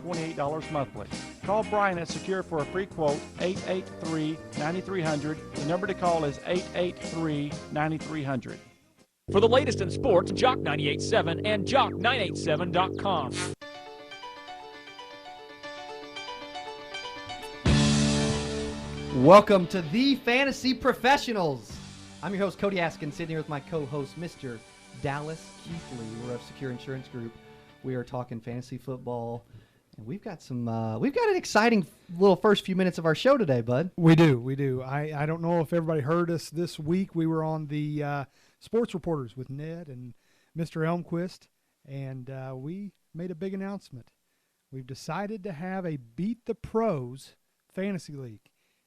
$28 monthly. Call Brian at Secure for a free quote, 883-9300. The number to call is 883-9300. For the latest in sports, Jock 98.7 and Jock987.com. Welcome to the Fantasy Professionals. I'm your host, Cody Askins, sitting here with my co-host, Mr. Dallas Keithley. We're of Secure Insurance Group. We are talking fantasy football, and we've got an exciting little first few minutes of our show today, bud. We do. I don't know if everybody heard us this week. We were on the Sports Reporters with Ned and Mr. Elmquist, and we made a big announcement. We've decided to have a Beat the Pros Fantasy League.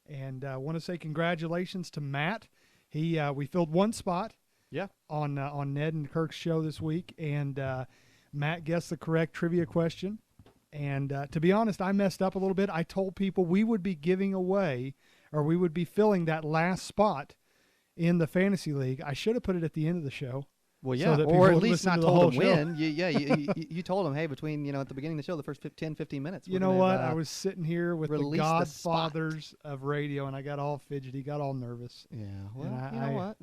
And I want to say congratulations to Matt. We filled one spot on Ned and Kirk's show this week, and Matt guessed the correct trivia question. And to be honest, I messed up a little bit. I told people we would be giving away, or we would be filling that last spot in the Fantasy League. I should have put it at the end of the show. Well, yeah, so or at least not told them when. You told them, hey, between, at the beginning of the show, the first 10, 15 minutes. You know what? I was sitting here with the godfathers of radio, and I got all fidgety, got all nervous. Yeah, well, you know what?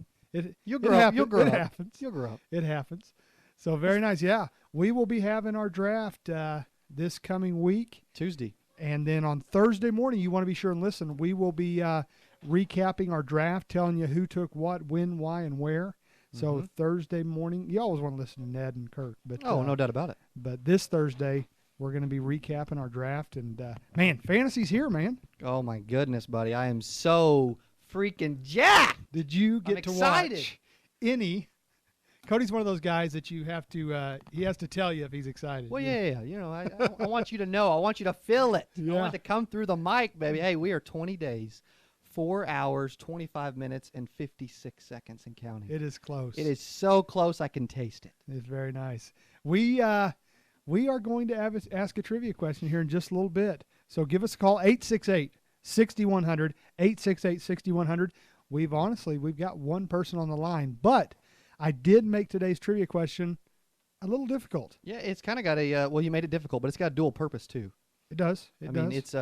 You'll grow up. It happens. You'll grow up. It happens. So very nice. Yeah, we will be having our draft this coming week. Tuesday. And then on Thursday morning, you want to be sure and listen. We will be recapping our draft, telling you who took what, when, why, and where. So Thursday morning, you always want to listen to Ned and Kirk. But no doubt about it. But this Thursday, we're going to be recapping our draft. And, man, fantasy's here, man. Oh, my goodness, buddy. I am so freaking jacked. Did you get to watch any? Cody's one of those guys that you have to he has to tell you if he's excited. Well, yeah. I want you to know. I want you to feel it. Yeah. I want it to come through the mic, baby. Hey, we are 20 days. 4 hours, 25 minutes, and 56 seconds and counting. It is close. It is so close I can taste it. It's very nice. We are going to ask a trivia question here in just a little bit. So give us a call, 868-6100, 868-6100. We've got one person on the line, but I did make today's trivia question a little difficult. Yeah, it's kind of got a you made it difficult, but it's got a dual purpose too. It does. I mean, it's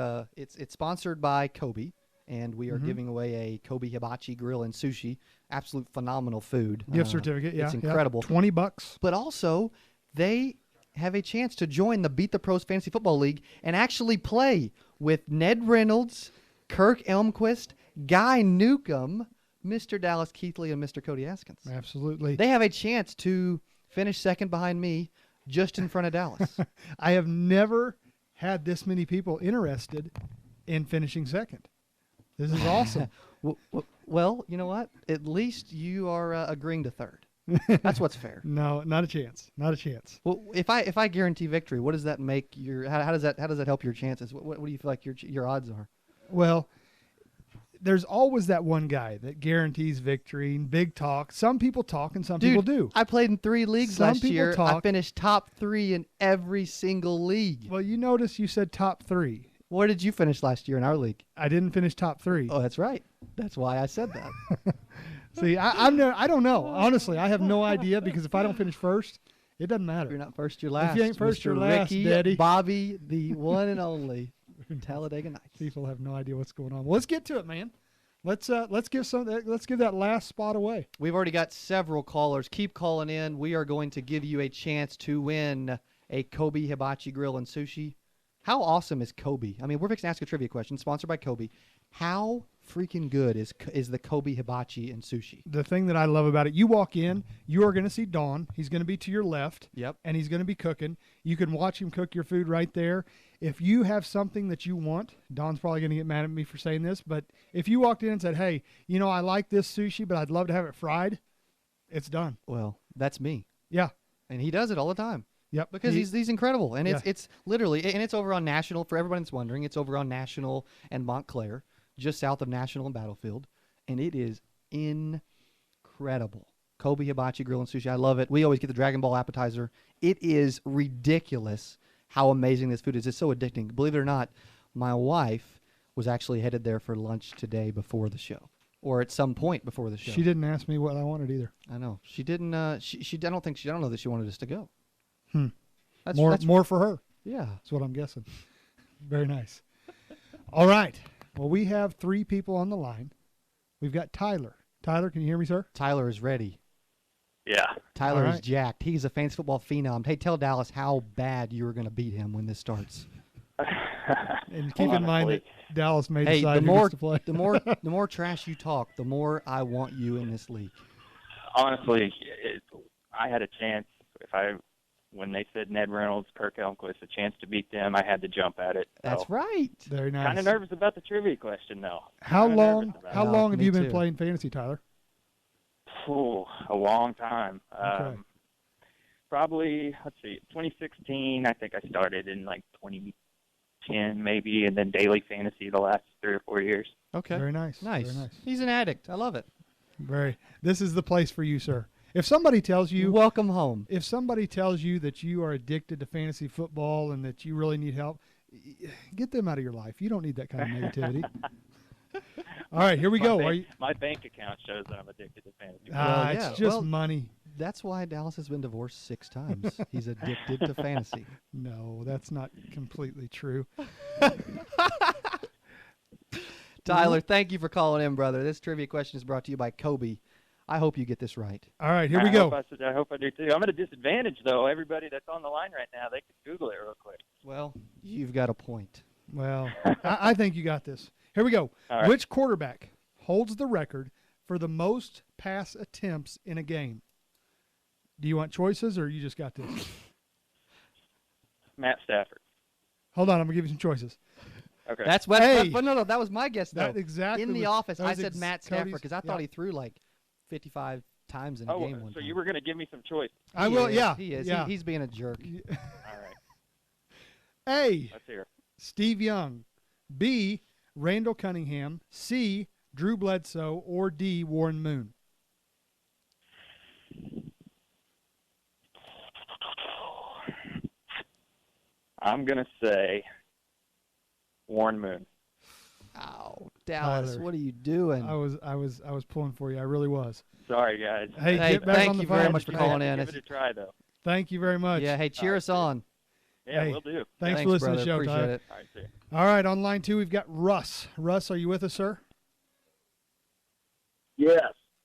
sponsored by Kobe. And we are giving away a Kobe Hibachi Grill and Sushi. Absolute phenomenal food. Gift certificate, yeah. It's incredible. Yeah, $20. But also, they have a chance to join the Beat the Pros Fantasy Football League and actually play with Ned Reynolds, Kirk Elmquist, Guy Newcomb, Mr. Dallas Keithley, and Mr. Cody Askins. Absolutely. They have a chance to finish second behind me just in front of Dallas. I have never had this many people interested in finishing second. This is awesome. Well, you know what? At least you are agreeing to third. That's what's fair. No, not a chance. Not a chance. Well, if I guarantee victory, what does that make your? How does that help your chances? What do you feel like your odds are? Well, there's always that one guy that guarantees victory and big talk. Some people talk and some people do. I played in 3 leagues last year. Talk. I finished top 3 in every single league. Well, you notice you said top 3. Where did you finish last year in our league? I didn't finish top 3. Oh, that's right. That's why I said that. See, I don't know. Honestly, I have no idea because if I don't finish first, it doesn't matter. If you're not first, you're last. If you ain't first, you're last, Ricky, Daddy. Bobby, the one and only Talladega Nights. People have no idea what's going on. Well, let's get to it, man. Let's give that last spot away. We've already got several callers. Keep calling in. We are going to give you a chance to win a Kobe Hibachi Grill and Sushi. How awesome is Kobe? I mean, we're fixing to ask a trivia question, sponsored by Kobe. How freaking good is the Kobe Hibachi and Sushi? The thing that I love about it, you walk in, you are going to see Don. He's going to be to your left. Yep. And he's going to be cooking. You can watch him cook your food right there. If you have something that you want, Don's probably going to get mad at me for saying this, but if you walked in and said, hey, I like this sushi, but I'd love to have it fried, it's done. Well, that's me. Yeah. And he does it all the time. Yep. Because he's incredible. And it's literally, and it's over on National, for everybody that's wondering, it's over on National and Montclair, just south of National and Battlefield. And it is incredible. Kobe Hibachi Grill and Sushi. I love it. We always get the Dragon Ball appetizer. It is ridiculous how amazing this food is. It's so addicting. Believe it or not, my wife was actually headed there for lunch today before the show. Or at some point before the show. She didn't ask me what I wanted either. I know. She didn't, I don't know that she wanted us to go. That's more for her. Yeah. That's what I'm guessing. Very nice. All right. Well, we have 3 people on the line. We've got Tyler. Tyler, can you hear me, sir? Tyler is ready. Yeah. Tyler All is right. jacked. He's a fantasy football phenom. Hey, tell Dallas how bad you were going to beat him when this starts. And keep in mind that Dallas may Hey, decide the who more gets to play. the more trash you talk, the more I want you in this league. Honestly, I had a chance. When they said Ned Reynolds, Kirk Elmquist, a chance to beat them, I had to jump at it. That's right. Very nice. Kind of nervous about the trivia question, though. How Kinda long? nervous about How it. long have me you been too. playing fantasy, Tyler? Ooh, a long time. Okay. Probably, 2016. I think I started in like 2010 maybe, and then daily fantasy the last 3 or 4 years. Okay. Very nice. Nice. Very nice. He's an addict. I love it. This is the place for you, sir. If somebody tells you, Welcome home. if somebody tells you that you are addicted to fantasy football and that you really need help, get them out of your life. You don't need that kind of negativity. All right, here we go. My bank account shows that I'm addicted to fantasy. Well, It's yeah. just Well, money. That's why Dallas has been divorced 6 times. He's addicted to fantasy. No, that's not completely true. Tyler, thank you for calling in, brother. This trivia question is brought to you by Cody. I hope you get this right. All right, here we go. I hope I do too. I'm at a disadvantage though. Everybody that's on the line right now, they can Google it real quick. Well, you've got a point. Well, I think you got this. Here we go. All right. Which quarterback holds the record for the most pass attempts in a game? Do you want choices or you just got this? Matt Stafford. Hold on, I'm going to give you some choices. Okay. That's what. Hey! But no, that was my guess though. That exactly in the was- office, that I was said Matt Stafford Cody's- because I thought yeah. he threw like 55 times in a game one so time. you were going to give me some choice. I He will, is. yeah. He is. Yeah. He's being a jerk. All right. A, Let's hear. Steve Young. B, Randall Cunningham. C, Drew Bledsoe. Or D, Warren Moon. I'm going to say Warren Moon. Ow, Dallas, Tyler. what are you doing? I was pulling for you. I really was. Sorry, guys. Hey, Hey, get back thank on the you very phone. much for Hey, calling in. Give it a try, though. Thank you very much. Yeah, hey, cheer us on. Yeah, Hey. we'll do. Thanks for listening brother. to the show, Appreciate Tyler. it. All right, see you. All right, on line 2, we've got Russ. Russ, are you with us, sir? Yes.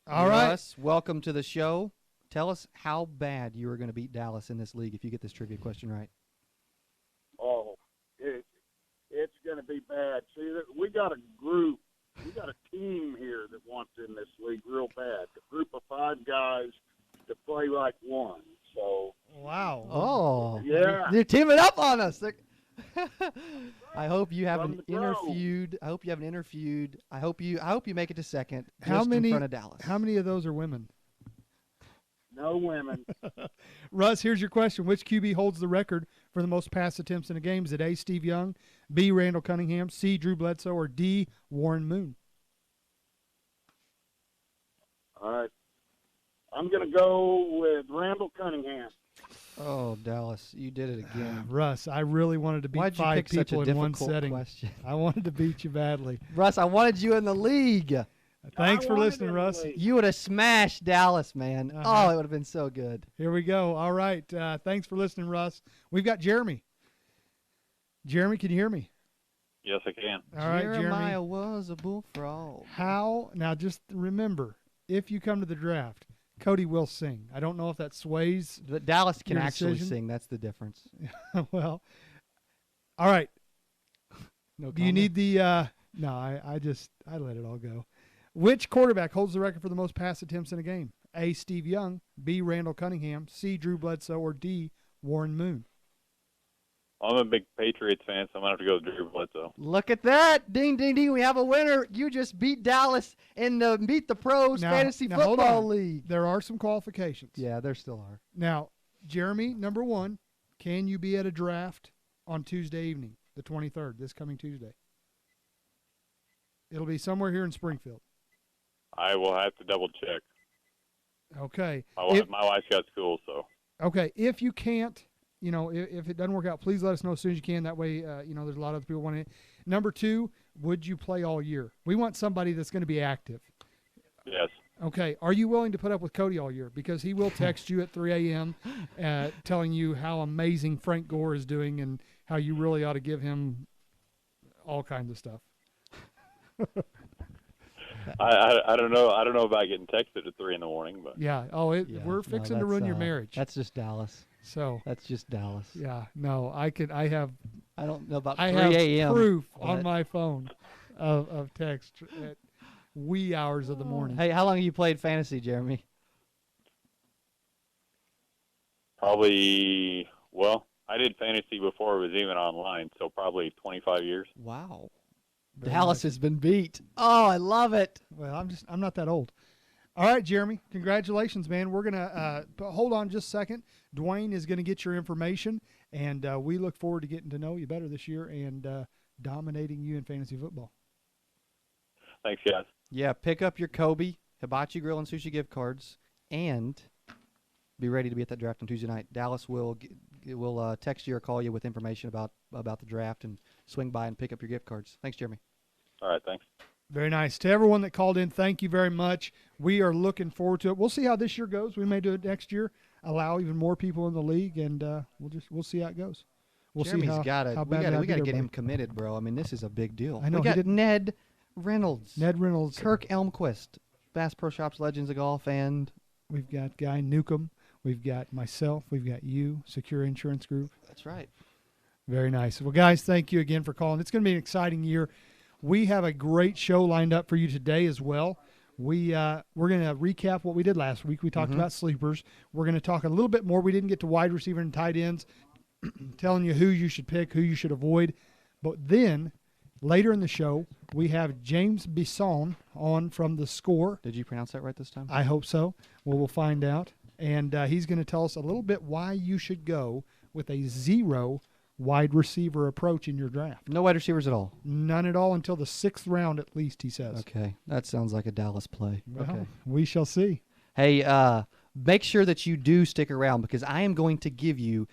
All right. Russ, welcome to the show. Tell us how bad you are going to beat Dallas in this league if you get this trivia question right. Oh, it's going to be bad. See, we got a group, we got a team here that wants in this league real bad. A group of 5 guys to play like one. So, Wow. Oh, Yeah. They're teaming up on us. I hope you have From an the Grove. interviewed. I hope you have an interviewed. I hope you make it to second. How just many- in front of Dallas? How many of those are women? no women. Russ, here's your question. Which QB holds the record for the most pass attempts in a game? Is it A, Steve Young, B, Randall Cunningham, C, Drew Bledsoe, or D, Warren Moon? All right. I'm going to go with Randall Cunningham. Oh, Dallas, you did it again. Russ, I really wanted to beat Why'd you 5 pick such a people in one difficult setting. question? I wanted to beat you badly. Russ, I wanted you in the league. Thanks I for wanted listening, in the Russ. league. You would have smashed Dallas, man. Uh-huh. Oh, it would have been so good. Here we go. All right. Thanks for listening, Russ. We've got Jeremy. Jeremy, can you hear me? Yes, I can. All right, Jeremiah Jeremy. was a bullfrog. Now just remember, if you come to the draft, Cody will sing. I don't know if that sways. But Dallas can Your actually decision? sing. That's the difference. Well, all right. No Do you comment? need the no, I let it all go. Which quarterback holds the record for the most pass attempts in a game? A, Steve Young, B, Randall Cunningham, C, Drew Bledsoe, or D, Warren Moon? I'm a big Patriots fan, so I'm going to have to go with Drew Bledsoe. Look at that. Ding, ding, ding. We have a winner. You just beat Dallas in the Meet the Pros Fantasy now, hold Football on. League. There are some qualifications. Yeah, there still are. Now, Jeremy, number 1, can you be at a draft on Tuesday evening, the 23rd, this coming Tuesday? It'll be somewhere here in Springfield. I will have to double check. Okay. My wife's got school, so. Okay, if you can't, if it doesn't work out, please let us know as soon as you can. That way, there's a lot of other people wanting it. Number 2, would you play all year? We want somebody that's going to be active. Yes. Okay, are you willing to put up with Cody all year? Because he will text you at 3 a.m. Telling you how amazing Frank Gore is doing and how you really ought to give him all kinds of stuff. I don't know. I don't know about getting texted at 3 a.m, but Yeah. We're fixing to ruin your marriage. That's just Dallas. So That's just Dallas. yeah, no, I don't know about 3 have a.m. proof but- on my phone of text at wee hours of the morning. Hey, how long have you played fantasy, Jeremy? probably, well, I did fantasy before it was even online, so probably 25 years. Wow. Very Dallas nice. has been beat. Oh, I love it. Well, I'm not that old. All right, Jeremy, congratulations, man. We're gonna hold on just a second. Dwayne is gonna get your information, and we look forward to getting to know you better this year and dominating you in fantasy football. Thanks, guys. Yeah, pick up your Kobe, Hibachi Grill, and Sushi gift cards, and be ready to be at that draft on Tuesday night. Dallas will text you or call you with information about the draft, and swing by and pick up your gift cards. Thanks, Jeremy. All right, thanks. Very nice. To everyone that called in, thank you very much. We are looking forward to it. We'll see how this year goes. We may do it next year, allow even more people in the league, and we'll see how it goes. We'll Jeremy's see how we bad gotta I did get everybody. him committed, bro. I mean, this is a big deal. I know, We he got didn't- Ned Reynolds, Ned Reynolds. Kirk Elmquist, Bass Pro Shops Legends of Golf, and We've got Guy Newcomb. We've got myself. We've got you, Secure Insurance Group. that's right. Very nice. Well, guys, thank you again for calling. It's going to be an exciting year. We have a great show lined up for you today as well. We're going to recap what we did last week. We talked about sleepers. We're going to talk a little bit more. We didn't get to wide receiver and tight ends, telling you who you should pick, who you should avoid. But then later in the show, we have James Bisson on from The Score. Did you pronounce that right this time? I hope so. Well, we'll find out. And he's going to tell us a little bit why you should go with a 0 wide receiver approach in your draft. No wide receivers at all. None at all until the 6th round, at least, he says. Okay, that sounds like a Dallas play. Well, Okay. we shall see. Hey, make sure that you do stick around because we're going to give you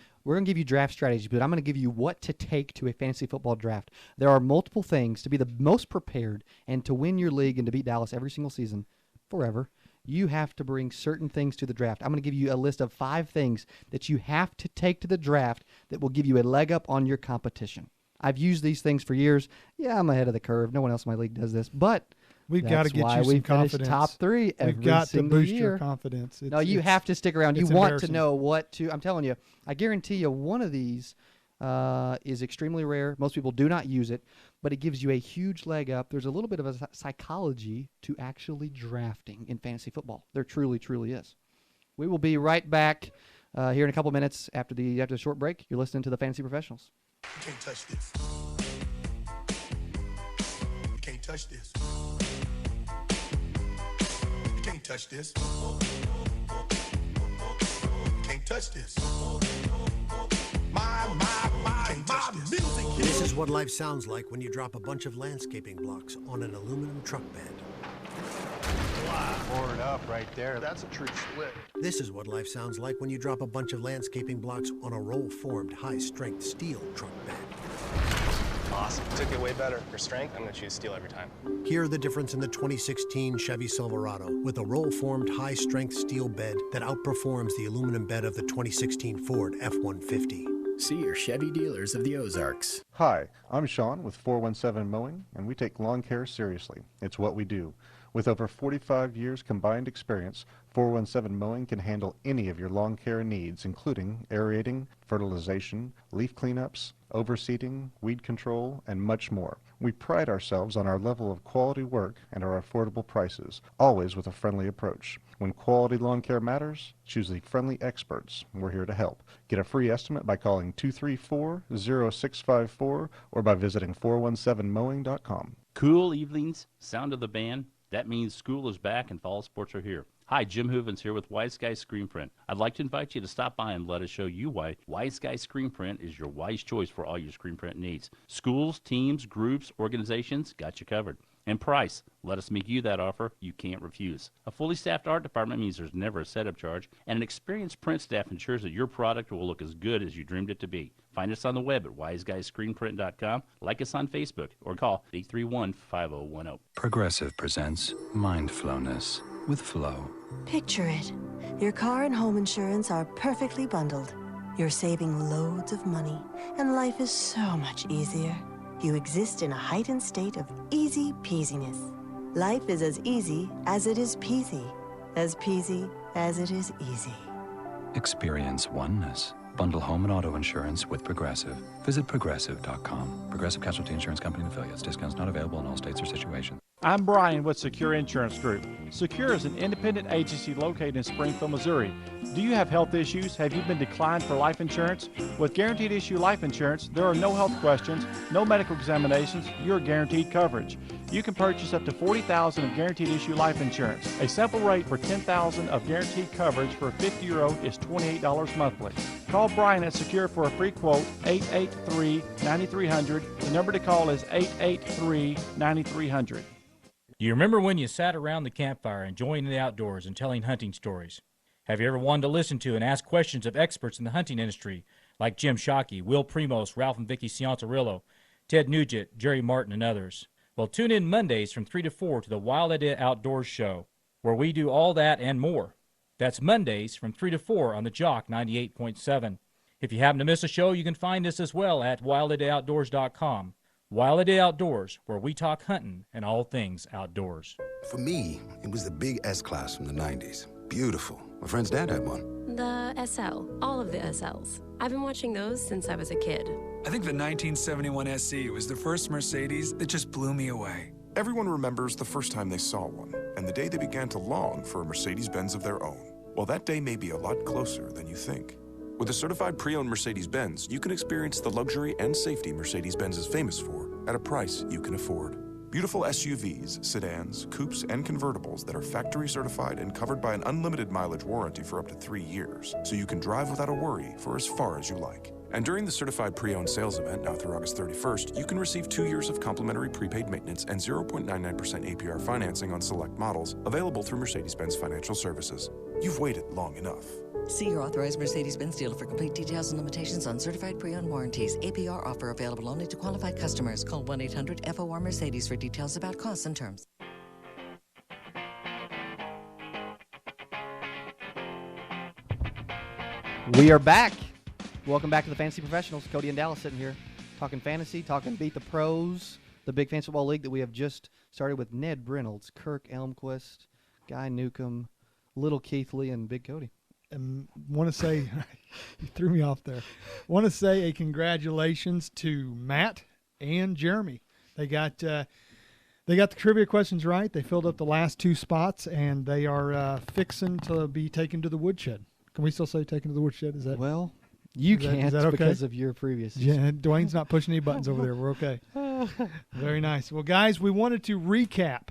draft strategies, but I'm going to give you what to take to a fantasy football draft. There are multiple things to be the most prepared and to win your league and to beat Dallas every single season forever. You have to bring certain things to the draft. I'm going to give you a list of 5 things that you have to take to the draft that will give you a leg up on your competition. I've used these things for years. Yeah, I'm ahead of the curve. No one else in my league does this, but We've got to that's get why you we some finish confidence. top 3 every We've got to single boost year. your confidence. No, you have to stick around. You it's want to embarrassing. know what to. I'm telling you, I guarantee you one of these is extremely rare. Most people do not use it, but it gives you a huge leg up. There's a little bit of a psychology to actually drafting in fantasy football. There truly, truly is. We will be right back here in a couple minutes after the short break. You're listening to the Fantasy Professionals. You can't touch this. You can't touch this. You can't touch this. You can't touch this. My music. This is what life sounds like when you drop a bunch of landscaping blocks on an aluminum truck bed. Board up right there. That's a true split. This is what life sounds like when you drop a bunch of landscaping blocks on a roll-formed, high-strength steel truck bed. Awesome. Took it way better. For strength, I'm going to choose steel every time. Hear the difference in the 2016 Chevy Silverado with a roll-formed, high-strength steel bed that outperforms the aluminum bed of the 2016 Ford F-150. See your Chevy dealers of the Ozarks. Hi, I'm Sean with 417 Mowing, and we take lawn care seriously. It's what we do. With over 45 years combined experience, 417 Mowing can handle any of your lawn care needs, including aerating, fertilization, leaf cleanups, overseeding, weed control, and much more. We pride ourselves on our level of quality work and our affordable prices, always with a friendly approach. When quality lawn care matters, choose the friendly experts. We're here to help. Get a free estimate by calling 234-0654 or by visiting 417mowing.com. Cool evenings, sound of the band. That means school is back and fall sports are here. Hi, Jim Hoovens here with Wise Guy Screen Print. I'd like to invite you to stop by and let us show you why Wise Guy Screen Print is your wise choice for all your screen print needs. Schools, teams, groups, organizations, got you covered. And price, let us make you that offer you can't refuse. A fully staffed art department means there's never a setup charge, and an experienced print staff ensures that your product will look as good as you dreamed it to be. Find us on the web at wiseguyscreenprint.com, like us on Facebook, or call 831-5010. Progressive presents Mindfulness. with flow. Picture it. Your car and home insurance are perfectly bundled. You're saving loads of money, and life is so much easier. You exist in a heightened state of easy peasiness. Life is as easy as it is peasy as it is easy. Experience oneness. Bundle home and auto insurance with Progressive. Visit Progressive.com. Progressive Casualty Insurance Company and Affiliates. Discounts not available in all states or situations. I'm Brian with Secure Insurance Group. Secure is an independent agency located in Springfield, Missouri. Do you have health issues? Have you been declined for life insurance? With Guaranteed Issue Life Insurance, there are no health questions, no medical examinations, you're guaranteed coverage. You can purchase up to $40,000 of Guaranteed Issue Life Insurance. A simple rate for $10,000 of guaranteed coverage for a 50-year-old is $28 monthly. Call Brian at Secure for a free quote, 883-9300. The number to call is 883-9300. You remember when you sat around the campfire enjoying the outdoors and telling hunting stories? Have you ever wanted to listen to and ask questions of experts in the hunting industry like Jim Shockey, Will Primos, Ralph and Vicky Ciantarillo, Ted Nugent, Jerry Martin, and others? Well, tune in Mondays from 3 to 4 to the Wild Idea Outdoors Show, where we do all that and more. That's Mondays from 3 to 4 on the Jock 98.7. If you happen to miss a show, you can find us as well at wildideaoutdoors.com. Wild Idea Outdoors, where we talk hunting and all things outdoors. For me, it was the big S-Class from the 90s. Beautiful. My friend's dad had one. The SL. All of the SLs. I've been watching those since I was a kid. I think the 1971 SC was the first Mercedes that just blew me away. Everyone remembers the first time they saw one, and the day they began to long for a Mercedes-Benz of their own. Well, that day may be a lot closer than you think. With a certified pre-owned Mercedes-Benz, you can experience the luxury and safety Mercedes-Benz is famous for at a price you can afford. Beautiful SUVs, sedans, coupes, and convertibles that are factory certified and covered by an unlimited mileage warranty for up to 3 years, so you can drive without a worry for as far as you like. And during the certified pre-owned sales event, now through August 31st, you can receive 2 years of complimentary prepaid maintenance and 0.99% APR financing on select models, available through Mercedes-Benz Financial Services. You've waited long enough. See your authorized Mercedes-Benz dealer for complete details and limitations on certified pre-owned warranties. APR offer available only to qualified customers. Call 1-800-FOR-MERCEDES for details about costs and terms. We are back. Welcome back to the Fantasy Professionals. Cody and Dallas sitting here talking fantasy, talking Beat the Pros, the big fantasy football league that we have just started with Ned Reynolds, Kirk Elmquist, Guy Newcomb, Little Keithley, and Big Cody. Want to say, you threw me off there. Want to say a congratulations to Matt and Jeremy. They got the trivia questions right. They filled up the last 2 spots, and they are fixing to be taken to the woodshed. Can we still say taken to the woodshed? Is that well? You can't is that okay? Because of your previous. Yeah, Dwayne's not pushing any buttons over there. We're okay. Very nice. Well, guys, we wanted to recap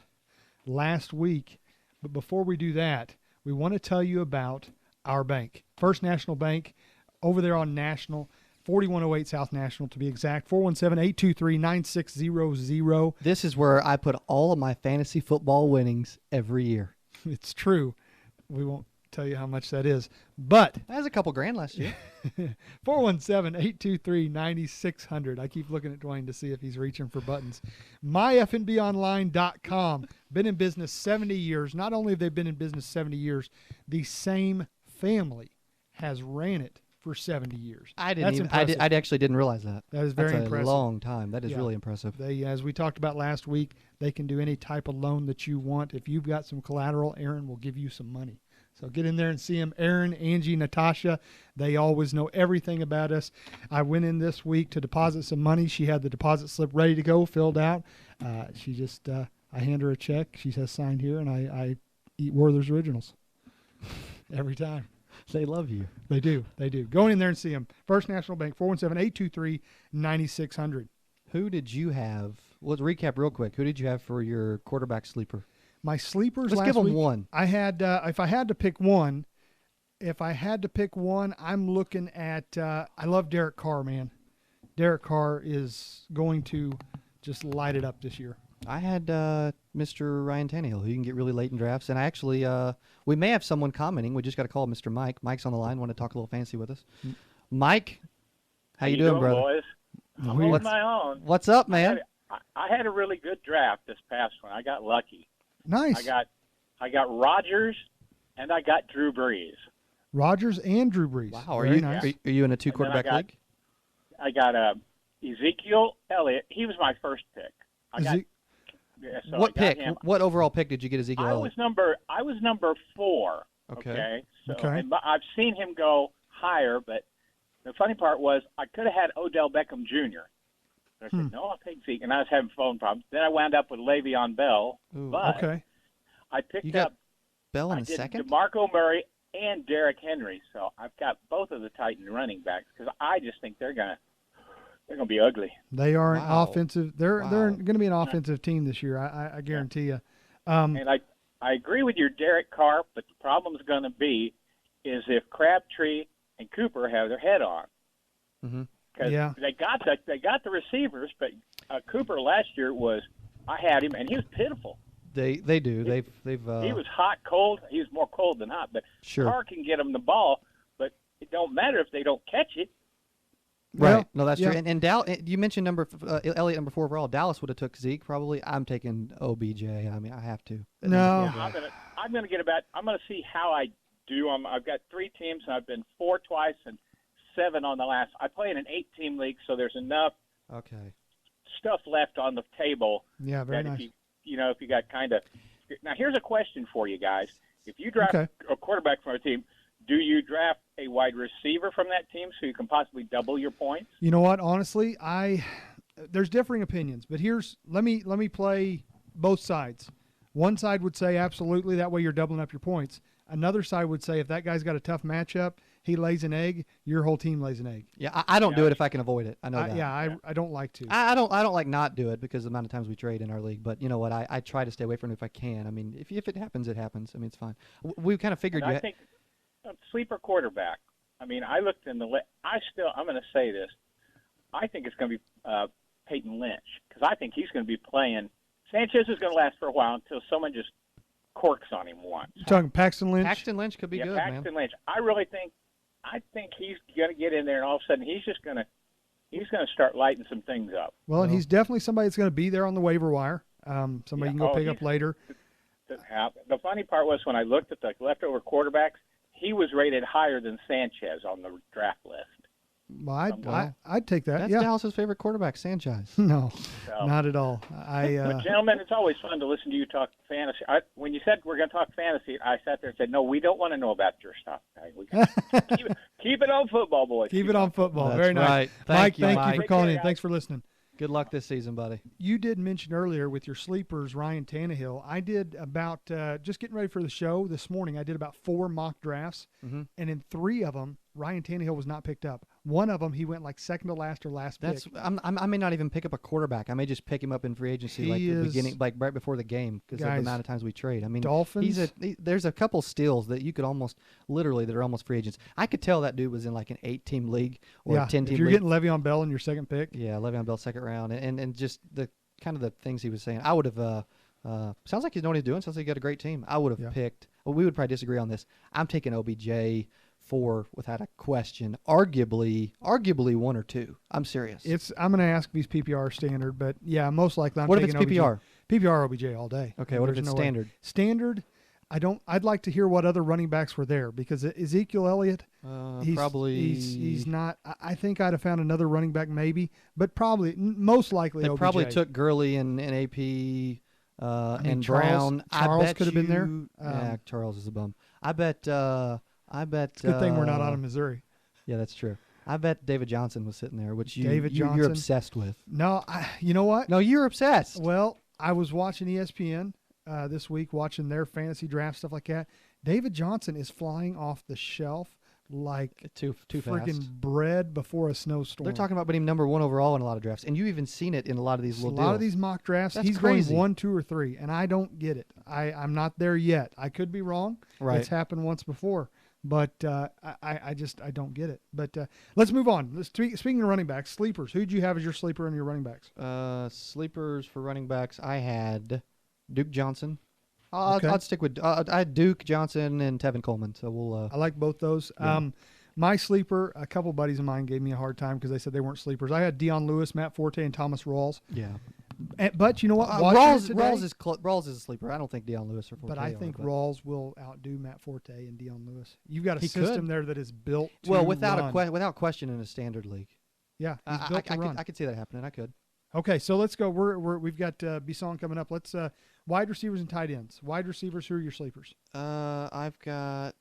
last week, but before we do that, we want to tell you about our bank, First National Bank, over there on National, 4108 South National to be exact, 417-823-9600. This is where I put all of my fantasy football winnings every year. It's true. We won't tell you how much that is, but that was a couple grand last year. 417-823-9600. I keep looking at Dwayne to see if he's reaching for buttons. myfnbonline.com. Been in business 70 years. Not only have they been in business 70 years, the same family has ran it for 70 years. I actually didn't realize that. That is very impressive. That's a long time. That is really impressive. They, as we talked about last week, they can do any type of loan that you want. If you've got some collateral, Aaron will give you some money. So get in there and see them. Aaron, Angie, Natasha, they always know everything about us. I went in this week to deposit some money. She had the deposit slip ready to go, filled out. She just, I hand her a check. She has signed here, and I eat Werther's Originals every time. They love you. They do. They do. Go in there and see them. First National Bank, 417-823-9600. Who did you have? Let's recap real quick. Who did you have for your quarterback sleeper? My sleepers Let's last give them week, one. I had, if I had to pick one, I'm looking at, I love Derek Carr, man. Derek Carr is going to just light it up this year. I had Mr. Ryan Tannehill, who you can get really late in drafts. And actually, we may have someone commenting. We just got to call Mr. Mike. Mike's on the line. Want to talk a little fantasy with us. Mike, how you doing, brother? Boys? I'm on my own. What's up, man? I had a really good draft this past one. I got lucky. Nice. I got I got Rodgers, and I got Drew Brees. Rodgers and Drew Brees. Wow, Very nice. Are you in a 2-quarterback league? I got Ezekiel Elliott. He was my first pick. What pick? What overall pick did you get Ezekiel Elliott? I was number 4. Okay. So and I've seen him go higher, but the funny part was I could have had Odell Beckham Jr. I said, no, I'll take Zeke, and I was having phone problems. Then I wound up with Le'Veon Bell, but I picked up Bell in a second? DeMarco Murray and Derrick Henry, so I've got both of the Titan running backs because I just think they're gonna be ugly. They are an offensive. They're going to be an offensive team this year. I guarantee you. And I agree with your Derek Carr, but the problem's going to be is if Crabtree and Cooper have their head on. Mm-hmm. Because they got the receivers, but Cooper last year I had him and he was pitiful. They do. They've he was hot, cold. He was more cold than hot, but Carr can get him the ball, but it don't matter if they don't catch it. Right. No, that's true. And you mentioned Elliott number 4 overall. Dallas would have took Zeke probably. I'm taking OBJ. I mean, I have to. No. I'm going to see how I do. I've got 3 teams, and I've been 4 twice and 7 on the last. I play in an 8-team league, so there's enough stuff left on the table. Yeah, very that nice. If you got kind of. Now, here's a question for you guys. If you draft a quarterback from a team, do you draft a wide receiver from that team so you can possibly double your points? You know what? Honestly, there's differing opinions, but let me play both sides. One side would say absolutely, that way you're doubling up your points. Another side would say if that guy's got a tough matchup, he lays an egg, your whole team lays an egg. Yeah, I don't do it if I can avoid it. I know that. Yeah, I don't like to. I don't like not do it because of the amount of times we trade in our league. But you know what? I try to stay away from it if I can. I mean, if it happens, it happens. I mean, it's fine. We kind of figured I think a sleeper quarterback. I mean, I looked in the I'm going to say this. I think it's going to be Peyton Lynch because I think he's going to be playing. Sanchez is going to last for a while until someone just corks on him once. You're talking Paxton Lynch? Paxton Lynch could be good, man. Paxton Lynch. I think he's going to get in there, and all of a sudden he's going to start lighting some things up. Well, and he's definitely somebody that's going to be there on the waiver wire. Somebody you can go pick up later. The funny part was when I looked at the leftover quarterbacks, he was rated higher than Sanchez on the draft list. Well, I'd take that. That's yeah. Dallas's favorite quarterback, Sanchez. No, not at all. But gentlemen, it's always fun to listen to you talk fantasy. When you said we're going to talk fantasy, I sat there and said, "No, we don't want to know about your stuff. Keep it on football, boys. Keep it on football. That's Very nice, right. Mike. Thank Mike. you for calling in. Thanks for listening. Good luck this season, buddy. You did mention earlier with your sleepers, Ryan Tannehill. I did about just getting ready for the show this morning. I did about 4 mock drafts, and in 3 of them, Ryan Tannehill was not picked up. One of them, he went like second to last or last pick. I may not even pick up a quarterback. I may just pick him up in free agency, the beginning, like right before the game, because of the amount of times we trade. I mean, Dolphins. There's a couple steals that you could almost literally that are almost free agents. I could tell that dude was in like an 8-team league or a 10-team league. If you're getting Le'Veon Bell in your second pick, Le'Veon Bell second round, and just the kind of the things he was saying, I would have. Sounds like he's knowing what he's doing. Sounds like he got a great team. I would have picked. Well, we would probably disagree on this. I'm taking OBJ. 4 without a question, arguably 1 or 2. I'm serious. I'm going to ask if he's PPR standard, but yeah, most likely I'm taking OBJ. What if it's PPR? PPR OBJ all day. Okay, what if it's standard? Standard, I'd like to hear what other running backs were there because Ezekiel Elliott, he's not. I think I'd have found another running back maybe, but most likely they OBJ. Probably took Gurley and AP and Brown. Charles could have been there. Yeah, Charles is a bum. I bet. It's a good thing we're not out of Missouri. Yeah, that's true. I bet David Johnson was sitting there, which Johnson, you're obsessed with. No, you know what? No, you're obsessed. Well, I was watching ESPN this week, watching their fantasy draft, stuff like that. David Johnson is flying off the shelf like too freaking fast. Bread before a snowstorm. They're talking about putting him number 1 overall in a lot of drafts, and you've even seen it in a lot of these little deals. A lot of these mock drafts, That's he's crazy. going 1, 2, or 3, and I don't get it. I'm not there yet. I could be wrong. Right. It's happened once before. But I don't get it. But let's move on. Speaking of running backs, sleepers. Who'd you have as your sleeper in your running backs? Sleepers for running backs, I had Duke Johnson. Okay. I'd stick with I had Duke Johnson and Tevin Coleman. So we'll. I like both those. Yeah. My sleeper, a couple buddies of mine gave me a hard time because they said they weren't sleepers. I had Deion Lewis, Matt Forte, and Thomas Rawls. Yeah. But you know what? Rawls is a sleeper. I don't think Deion Lewis or Forte. But I think are, Rawls will outdo Matt Forte and Deion Lewis. You've got a He system could. there that is built to without question in a standard league. Yeah, he's built to run. I could see that happening. I could. Okay, so let's go. We've got Bisson coming up. Let's wide receivers and tight ends. Wide receivers, who are your sleepers? I've got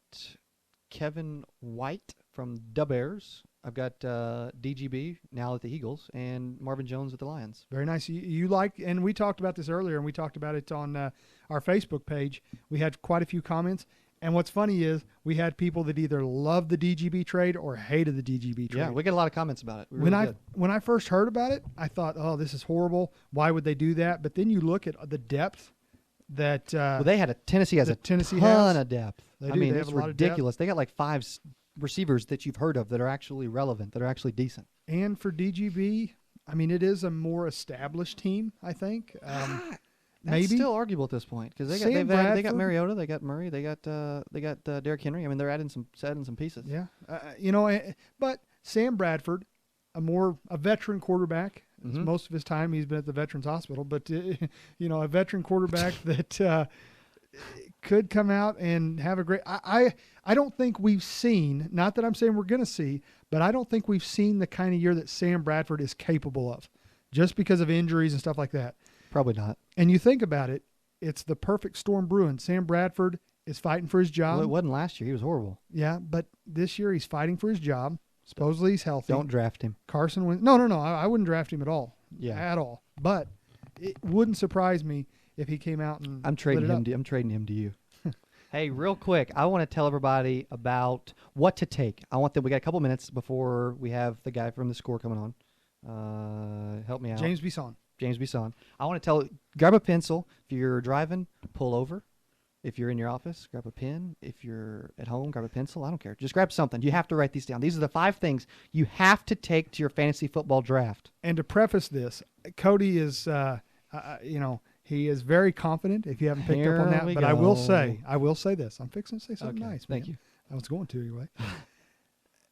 Kevin White from the Bears. I've got DGB now at the Eagles and Marvin Jones at the Lions. Very nice. You like, and we talked about this earlier, and we talked about it on our Facebook page. We had quite a few comments. And what's funny is we had people that either loved the DGB trade or hated the DGB trade. Yeah, we get a lot of comments about it. When I first heard about it, I thought, oh, this is horrible. Why would they do that? But then you look at the depth that Tennessee has a ton of depth. They I do. mean, They it's have a lot of ridiculous. They got like 5 receivers that you've heard of that are actually relevant, that are actually decent. And for DGB, I mean, it is a more established team, I think. That's maybe still arguable at this point because they got Mariota, they got Murray, they got Derrick Henry. I mean, they're adding some pieces. Yeah, but Sam Bradford, a veteran quarterback. Mm-hmm. Most of his time he's been at the Veterans Hospital, but a veteran quarterback that could come out and have a great. I don't think we've seen. Not that I'm saying we're going to see, but I don't think we've seen the kind of year that Sam Bradford is capable of, just because of injuries and stuff like that. Probably not. And you think about it, it's the perfect storm brewing. Sam Bradford is fighting for his job. Well, it wasn't last year. He was horrible. Yeah, but this year he's fighting for his job. Supposedly he's healthy. Don't draft him. Carson Wentz. No. I wouldn't draft him at all. Yeah. At all. But it wouldn't surprise me if he came out and I'm trading him to you. Hey, real quick, I want to tell everybody about what to take. We got a couple minutes before we have the guy from the Score coming on. Help me out. James Bisson. I want to grab a pencil. If you're driving, pull over. If you're in your office, grab a pen. If you're at home, grab a pencil. I don't care. Just grab something. You have to write these down. These are the 5 things you have to take to your fantasy football draft. And to preface this, Cody is, he is very confident. If you haven't picked up on that, but I will say this. I'm fixing to say something nice. Thank you. I was going to anyway.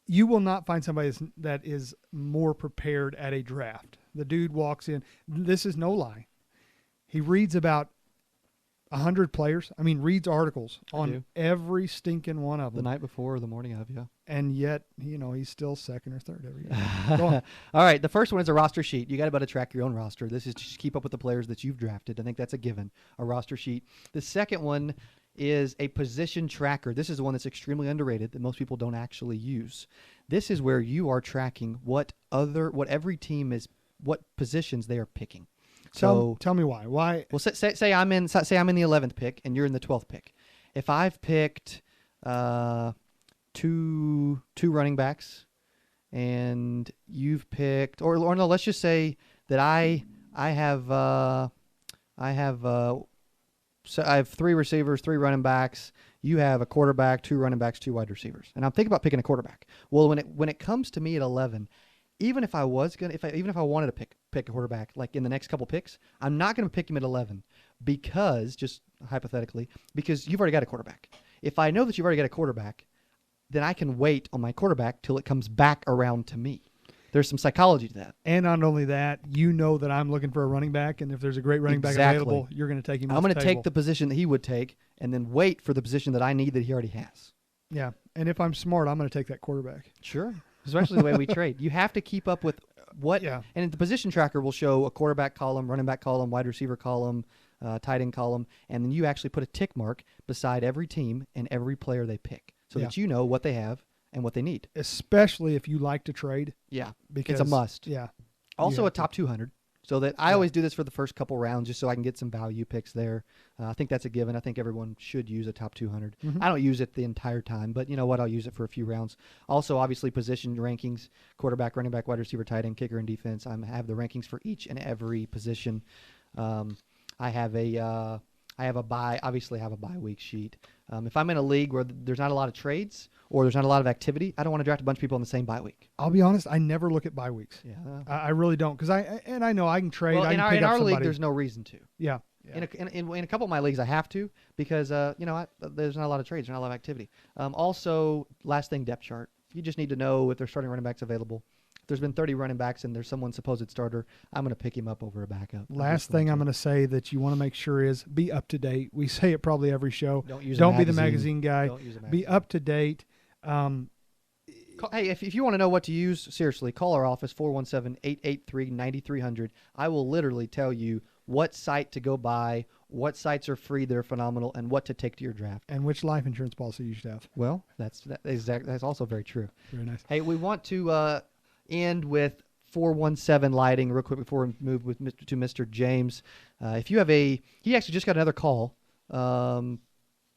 You will not find somebody that is more prepared at a draft. The dude walks in. This is no lie. He reads about 100 players. I mean, reads articles on every stinking one of them. The night before or the morning of, yeah. And yet, he's still second or third every year. Go on. All right, the first one is a roster sheet. You got to be able to track your own roster. This is to just keep up with the players that you've drafted. I think that's a given, a roster sheet. The second one is a position tracker. This is the one that's extremely underrated that most people don't actually use. This is where you are tracking what every team is, what positions they are picking. So tell me why. Why? Well, say I'm in the 11th pick and you're in the 12th pick. If I've picked two running backs and you've picked, or no, let's just say that I have 3 receivers, 3 running backs. You have a quarterback, 2 running backs, 2 wide receivers, and I'm thinking about picking a quarterback. Well, when it comes to me at 11. Even if I wanted to pick a quarterback, like in the next couple picks, I'm not going to pick him at 11 because, just hypothetically, because you've already got a quarterback. If I know that you've already got a quarterback, then I can wait on my quarterback till it comes back around to me. There's some psychology to that. And not only that, you know that I'm looking for a running back, and if there's a great running back available, you're going to take him. I'm going to take the position that he would take, and then wait for the position that I need that he already has. Yeah, and if I'm smart, I'm going to take that quarterback. Sure. Especially the way we trade. You have to keep up with what, and the position tracker will show a quarterback column, running back column, wide receiver column, tight end column, and then you actually put a tick mark beside every team and every player they pick so that you know what they have and what they need. Especially if you like to trade. Yeah, because it's a must. Yeah. Also a top 200. So that I always do this for the first couple rounds just so I can get some value picks there. I think that's a given. I think everyone should use a top 200. Mm-hmm. I don't use it the entire time, but you know what? I'll use it for a few rounds. Also, obviously, position rankings, quarterback, running back, wide receiver, tight end, kicker, and defense. I have the rankings for each and every position. I have a bye week sheet. If I'm in a league where there's not a lot of trades or there's not a lot of activity, I don't want to draft a bunch of people on the same bye week. I'll be honest, I never look at bye weeks. Yeah, I really don't, because I know I can trade. Well, in our league, there's no reason to. Yeah. In a couple of my leagues, I have to because there's not a lot of trades, there's not a lot of activity. Also, last thing, depth chart. You just need to know if there's starting running backs available. there's been 30 running backs and there's someone supposed starter, I'm going to pick him up over a backup. Last thing I'm going to say that you want to make sure is be up to date. We say it probably every show. Don't be the magazine guy. Don't use a magazine. Be up to date. Hey, if you want to know what to use, seriously, call our office, 417-883-9300. I will literally tell you what site to go buy, what sites are free that are phenomenal, and what to take to your draft. And which life insurance policy you should have. Well, that's also very true. Very nice. Hey, we want to end with 417 lighting real quick before we move to Mr. James. If you have he actually just got another call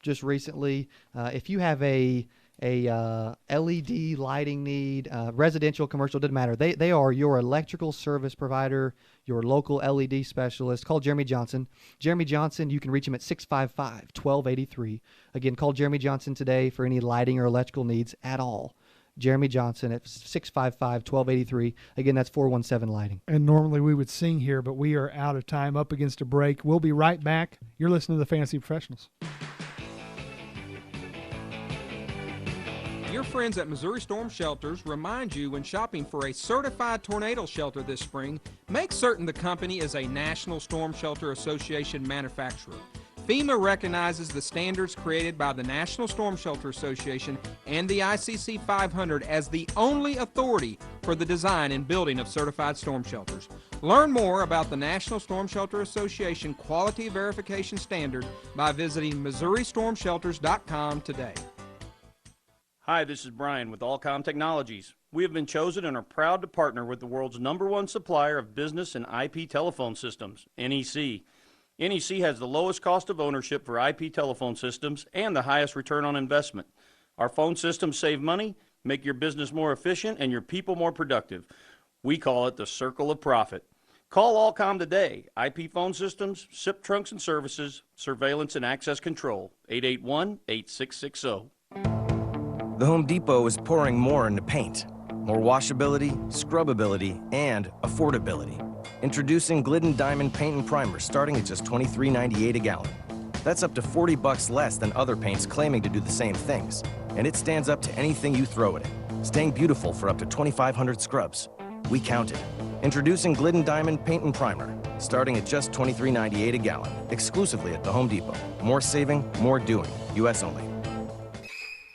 just recently. If you have a LED lighting need, residential, commercial, doesn't matter. They are your electrical service provider, your local LED specialist. Call Jeremy Johnson. Jeremy Johnson, you can reach him at 655-1283. Again, call Jeremy Johnson today for any lighting or electrical needs at all. Jeremy Johnson at 655-1283. Again, that's 417 lighting. And normally we would sing here, but we are out of time, up against a break. We'll be right back. You're listening to the Fantasy Professionals. Your friends at Missouri Storm Shelters remind you when shopping for a certified tornado shelter this spring, make certain the company is a National Storm Shelter Association manufacturer. FEMA recognizes the standards created by the National Storm Shelter Association and the ICC 500 as the only authority for the design and building of certified storm shelters. Learn more about the National Storm Shelter Association Quality Verification Standard by visiting MissouriStormShelters.com today. Hi, this is Brian with Allcom Technologies. We have been chosen and are proud to partner with the world's #1 supplier of business and IP telephone systems, NEC. NEC has the lowest cost of ownership for IP telephone systems and the highest return on investment. Our phone systems save money, make your business more efficient, and your people more productive. We call it the circle of profit. Call Allcom today. IP phone systems, SIP trunks and services, surveillance and access control, 881-8660. The Home Depot is pouring more into paint. More washability, scrubability, and affordability. Introducing Glidden Diamond Paint and Primer starting at just $23.98 a gallon. That's up to $40 less than other paints claiming to do the same things. And it stands up to anything you throw at it, staying beautiful for up to 2,500 scrubs. We counted. Introducing Glidden Diamond Paint and Primer, starting at just $23.98 a gallon, exclusively at the Home Depot. More saving, more doing. U.S. only.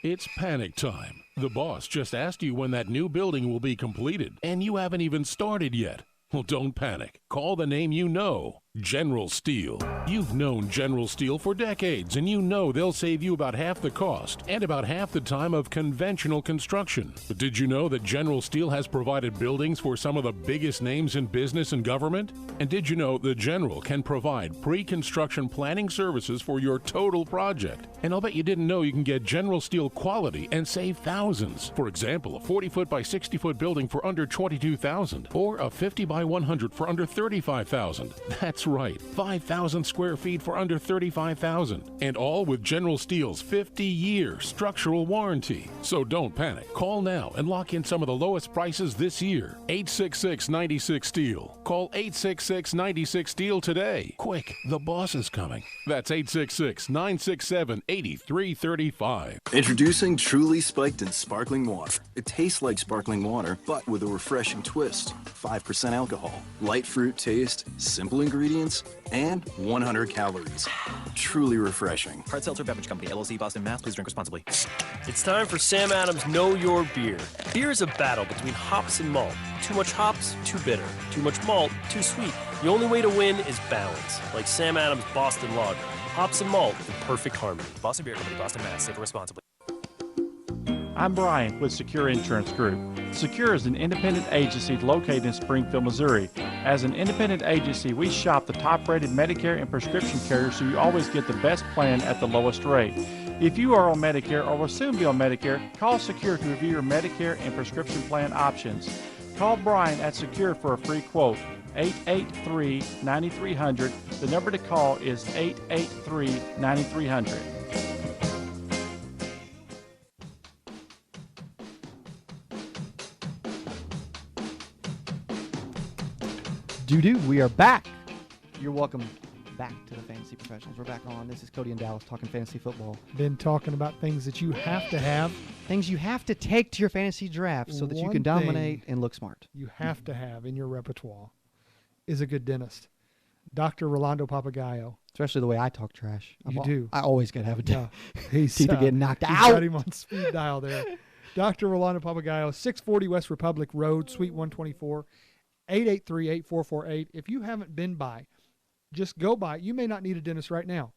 It's panic time. The boss just asked you when that new building will be completed, and you haven't even started yet. Well, don't panic. Call the name you know, General Steel. You've known General Steel for decades, and you know they'll save you about half the cost and about half the time of conventional construction. But did you know that General Steel has provided buildings for some of the biggest names in business and government? And did you know the General can provide pre-construction planning services for your total project? And I'll bet you didn't know you can get General Steel quality and save thousands. For example, a 40-foot by 60-foot building for under $22,000, or a 50 by 100 for under $35,000. That's right, 5,000 square feet for under $35,000. And all with General Steel's 50-year structural warranty. So don't panic. Call now and lock in some of the lowest prices this year. 866-96-STEEL. Call 866-96-STEEL today. Quick, the boss is coming. That's 866-967-8335. Introducing Truly Spiked and Sparkling Water. It tastes like sparkling water, but with a refreshing twist. 5% alcohol, light fruit taste, simple ingredients, and 100 calories. Truly refreshing. Hard Seltzer Beverage Company, LLC, Boston, Mass. Please drink responsibly. It's time for Sam Adams' Know Your Beer. Beer is a battle between hops and malt. Too much hops, too bitter. Too much malt, too sweet. The only way to win is balance, like Sam Adams' Boston Lager. Hops and malt in perfect harmony. Boston Beer Company, Boston, Mass. Savor responsibly. I'm Brian with Secure Insurance Group. Secure is an independent agency located in Springfield, Missouri. As an independent agency, we shop the top-rated Medicare and prescription carriers so you always get the best plan at the lowest rate. If you are on Medicare or will soon be on Medicare, call Secure to review your Medicare and prescription plan options. Call Brian at Secure for a free quote. 883-9300. The number to call is 883-9300. We are back. You're welcome back to the Fantasy Professionals. We're back on. This is Cody and Dallas talking fantasy football. Been talking about things that you have to have. Things you have to take to your fantasy draft so that you can dominate and look smart. You have to have in your repertoire is a good dentist. Dr. Rolando Papagayo. Especially the way I talk trash. You do. I always got to have a he's teeth to get knocked he's out. Got him on speed dial there. Dr. Rolando Papagayo, 640 West Republic Road, Suite 124, 883-8448. If you haven't been by, just go by. You may not need a dentist right now.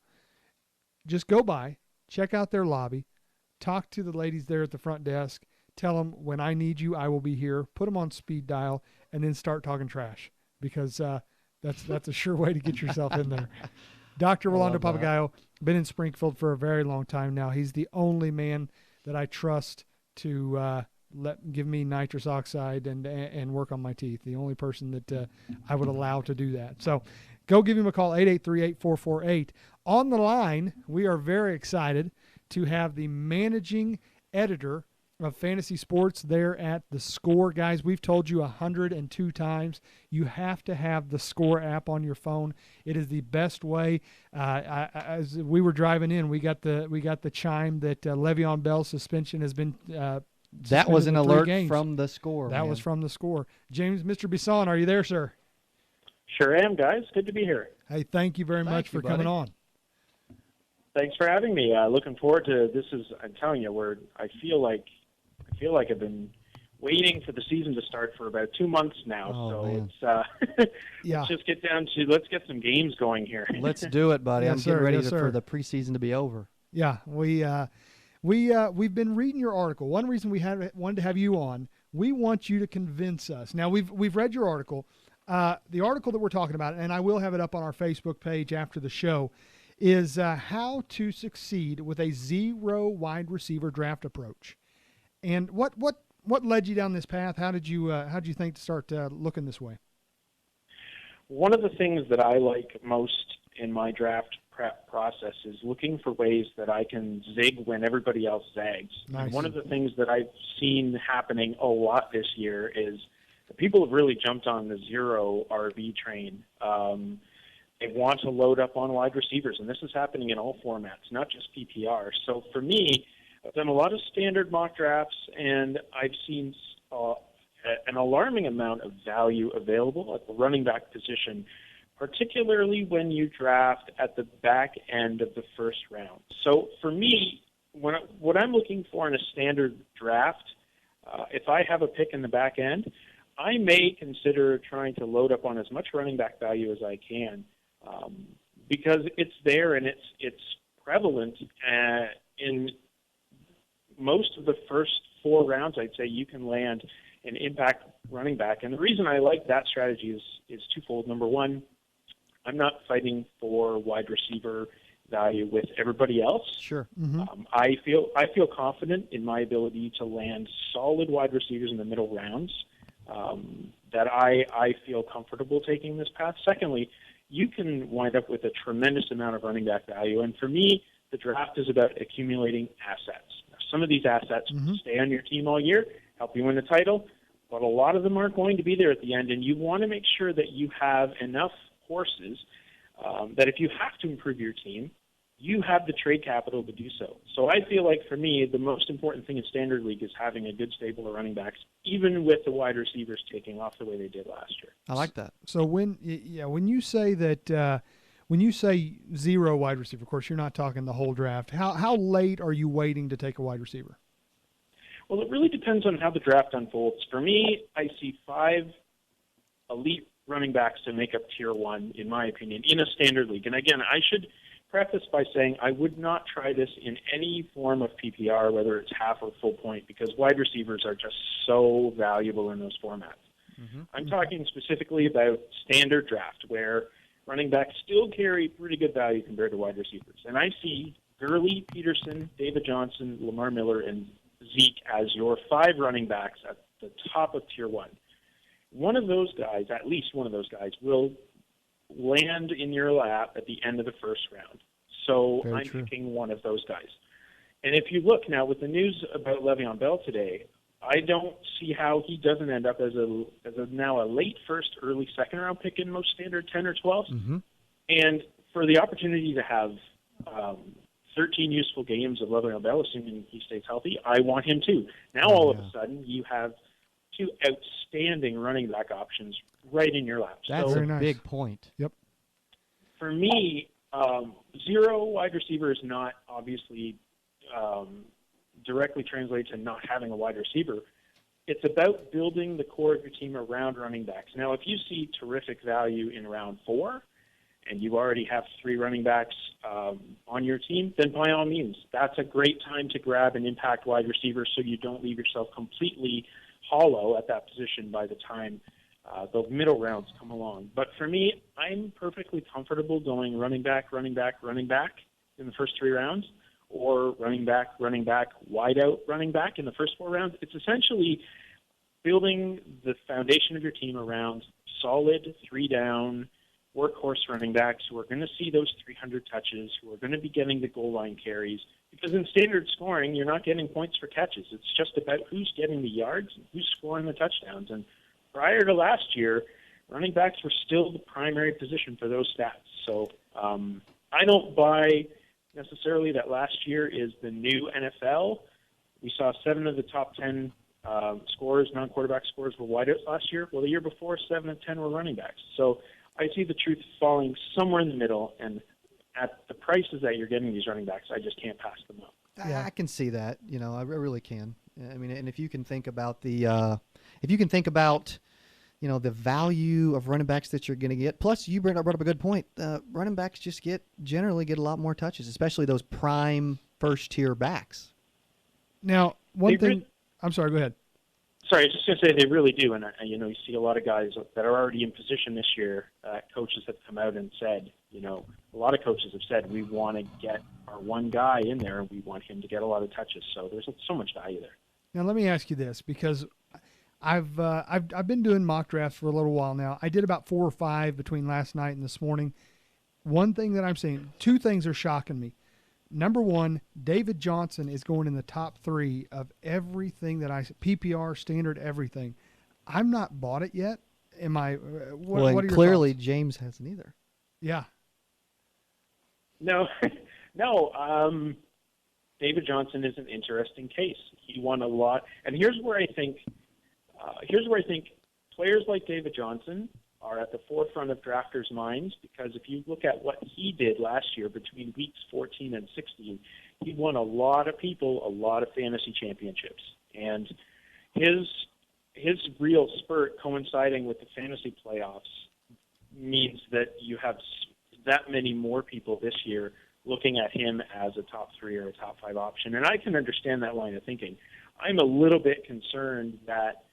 Just go by, check out their lobby, talk to the ladies there at the front desk, tell them when I need you, I will be here, put them on speed dial, and then start talking trash because that's a sure way to get yourself in there. Dr. Rolando Papagayo, been in Springfield for a very long time now. He's the only man that I trust to give me nitrous oxide and work on my teeth. The only person that I would allow to do that. So go give him a call, 883-8448. On the line, we are very excited to have the managing editor of fantasy sports there at The Score. Guys, we've told you 102 times, you have to have the Score app on your phone. It is the best way. As we were driving in, we got the chime that Le'Veon Bell's suspension has been that was an alert games. From The Score. That was from The Score. James, Mr. Bisson, are you there, sir? Sure am, guys. Good to be here. Hey, thank you very much for coming on. Thanks for having me. Looking forward to this. I'm telling you, I feel like I've been waiting for the season to start for about 2 months now. It's yeah. Let's get some games going here. Let's do it, buddy. Yes, I'm getting ready sir. for the preseason to be over. Yeah, we've been reading your article. One reason we wanted to have you on, we want you to convince us. Now we've read your article. The article that we're talking about, and I will have it up on our Facebook page after the show, is how to succeed with a zero wide receiver draft approach. And what led you down this path? How did you think to start looking this way? One of the things that I like most in my draft prep process is looking for ways that I can zig when everybody else zags. Nice. And one of the things that I've seen happening a lot this year is that people have really jumped on the zero RB train. They want to load up on wide receivers, and this is happening in all formats, not just PPR. So for me, I've done a lot of standard mock drafts, and I've seen an alarming amount of value available at the running back position, particularly when you draft at the back end of the first round. So for me, what I'm looking for in a standard draft, if I have a pick in the back end, I may consider trying to load up on as much running back value as I can because it's there and it's prevalent in most of the first 4 rounds. I'd say you can land an impact running back. And the reason I like that strategy is twofold. Number one, I'm not fighting for wide receiver value with everybody else. Sure. Mm-hmm. I feel confident in my ability to land solid wide receivers in the middle rounds, that I feel comfortable taking this path. Secondly, you can wind up with a tremendous amount of running back value. And for me, the draft is about accumulating assets. Now, some of these assets stay on your team all year, help you win the title, but a lot of them aren't going to be there at the end. And you want to make sure that you have enough horses that if you have to improve your team, you have the trade capital to do so. So I feel like for me, the most important thing in Standard League is having a good stable of running backs, even with the wide receivers taking off the way they did last year. I like that. So when you say that, when you say zero wide receiver, of course, you're not talking the whole draft. How late are you waiting to take a wide receiver? Well, it really depends on how the draft unfolds. For me, I see 5 elite running backs to make up tier 1, in my opinion, in a Standard League. And again, I should preface by saying I would not try this in any form of PPR, whether it's half or full point, because wide receivers are just so valuable in those formats. Mm-hmm. I'm talking specifically about standard draft, where running backs still carry pretty good value compared to wide receivers. And I see Gurley, Peterson, David Johnson, Lamar Miller, and Zeke as your 5 running backs at the top of tier 1. One of those guys, at least one of those guys, will land in your lap at the end of the first round. So I'm picking one of those guys. And if you look now with the news about Le'Veon Bell today, I don't see how he doesn't end up as now a late first, early second round pick in most standard 10 or 12. Mm-hmm. And for the opportunity to have 13 useful games of Le'Veon Bell, assuming he stays healthy, I want him too. Now all of a sudden you have two outstanding running back options right in your lap. That's so, a big point. Yep. For me, zero wide receiver is not obviously directly translated to not having a wide receiver. It's about building the core of your team around running backs. Now, if you see terrific value in round 4 and you already have 3 running backs on your team, then by all means, that's a great time to grab an impact wide receiver so you don't leave yourself completely hollow at that position by the time the middle rounds come along. But for me, I'm perfectly comfortable going running back, running back, running back in the first 3 rounds, or running back, wide out running back in the first 4 rounds. It's essentially building the foundation of your team around solid 3-down workhorse running backs who are going to see those 300 touches, who are going to be getting the goal line carries. Because in standard scoring, you're not getting points for catches. It's just about who's getting the yards and who's scoring the touchdowns. And prior to last year, running backs were still the primary position for those stats. So I don't buy necessarily that last year is the new NFL. We saw 7 of the top 10 scorers, non-quarterback scorers, were wideouts last year. Well, the year before, 7 of 10 were running backs. So I see the truth falling somewhere in the middle, and at the prices that you're getting these running backs, I just can't pass them up. I can see that. I really can. I mean, and if you can think about the value of running backs that you're going to get. Plus, you brought up a good point. Running backs just generally get a lot more touches, especially those prime first-tier backs. Now, I'm sorry, go ahead. Sorry, I was just going to say they really do. And, you see a lot of guys that are already in position this year. Coaches have come out and said, a lot of coaches have said, we want to get our one guy in there and we want him to get a lot of touches. So there's so much value there. Now, let me ask you this, because I've been doing mock drafts for a little while now. I did about 4 or 5 between last night and this morning. One thing that I'm seeing, 2 things are shocking me. Number 1, David Johnson is going in the top 3 of everything that PPR, standard, everything. I'm not bought it yet. Am I? What are your clearly thoughts? James hasn't either. Yeah. No. David Johnson is an interesting case. He won a lot, and here's where I think players like David Johnson are at the forefront of drafters' minds, because if you look at what he did last year between weeks 14 and 16, he won a lot of people a lot of fantasy championships. And his real spurt coinciding with the fantasy playoffs means that you have that many more people this year looking at him as a top 3 or a top 5 option. And I can understand that line of thinking. I'm a little bit concerned that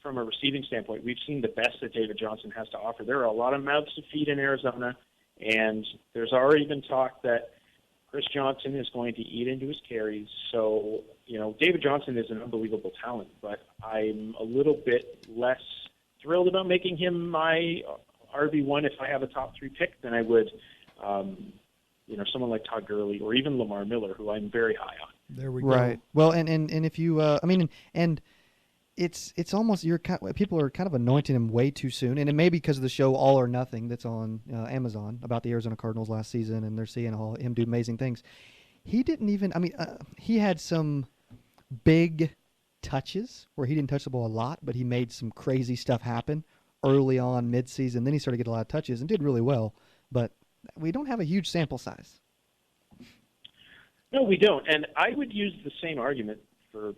from a receiving standpoint, we've seen the best that David Johnson has to offer. There are a lot of mouths to feed in Arizona, and there's already been talk that Chris Johnson is going to eat into his carries. So, David Johnson is an unbelievable talent, but I'm a little bit less thrilled about making him my RB1 if I have a top 3 pick than I would, someone like Todd Gurley or even Lamar Miller, who I'm very high on. There we go. Right. Well, and if you, it's almost people are kind of anointing him way too soon, and it may be because of the show All or Nothing that's on Amazon about the Arizona Cardinals last season, and they're seeing him do amazing things. He didn't even. He had some big touches where he didn't touch the ball a lot, but he made some crazy stuff happen early on, mid-season. Then he started to get a lot of touches and did really well, but we don't have a huge sample size. No, we don't, and I would use the same argument for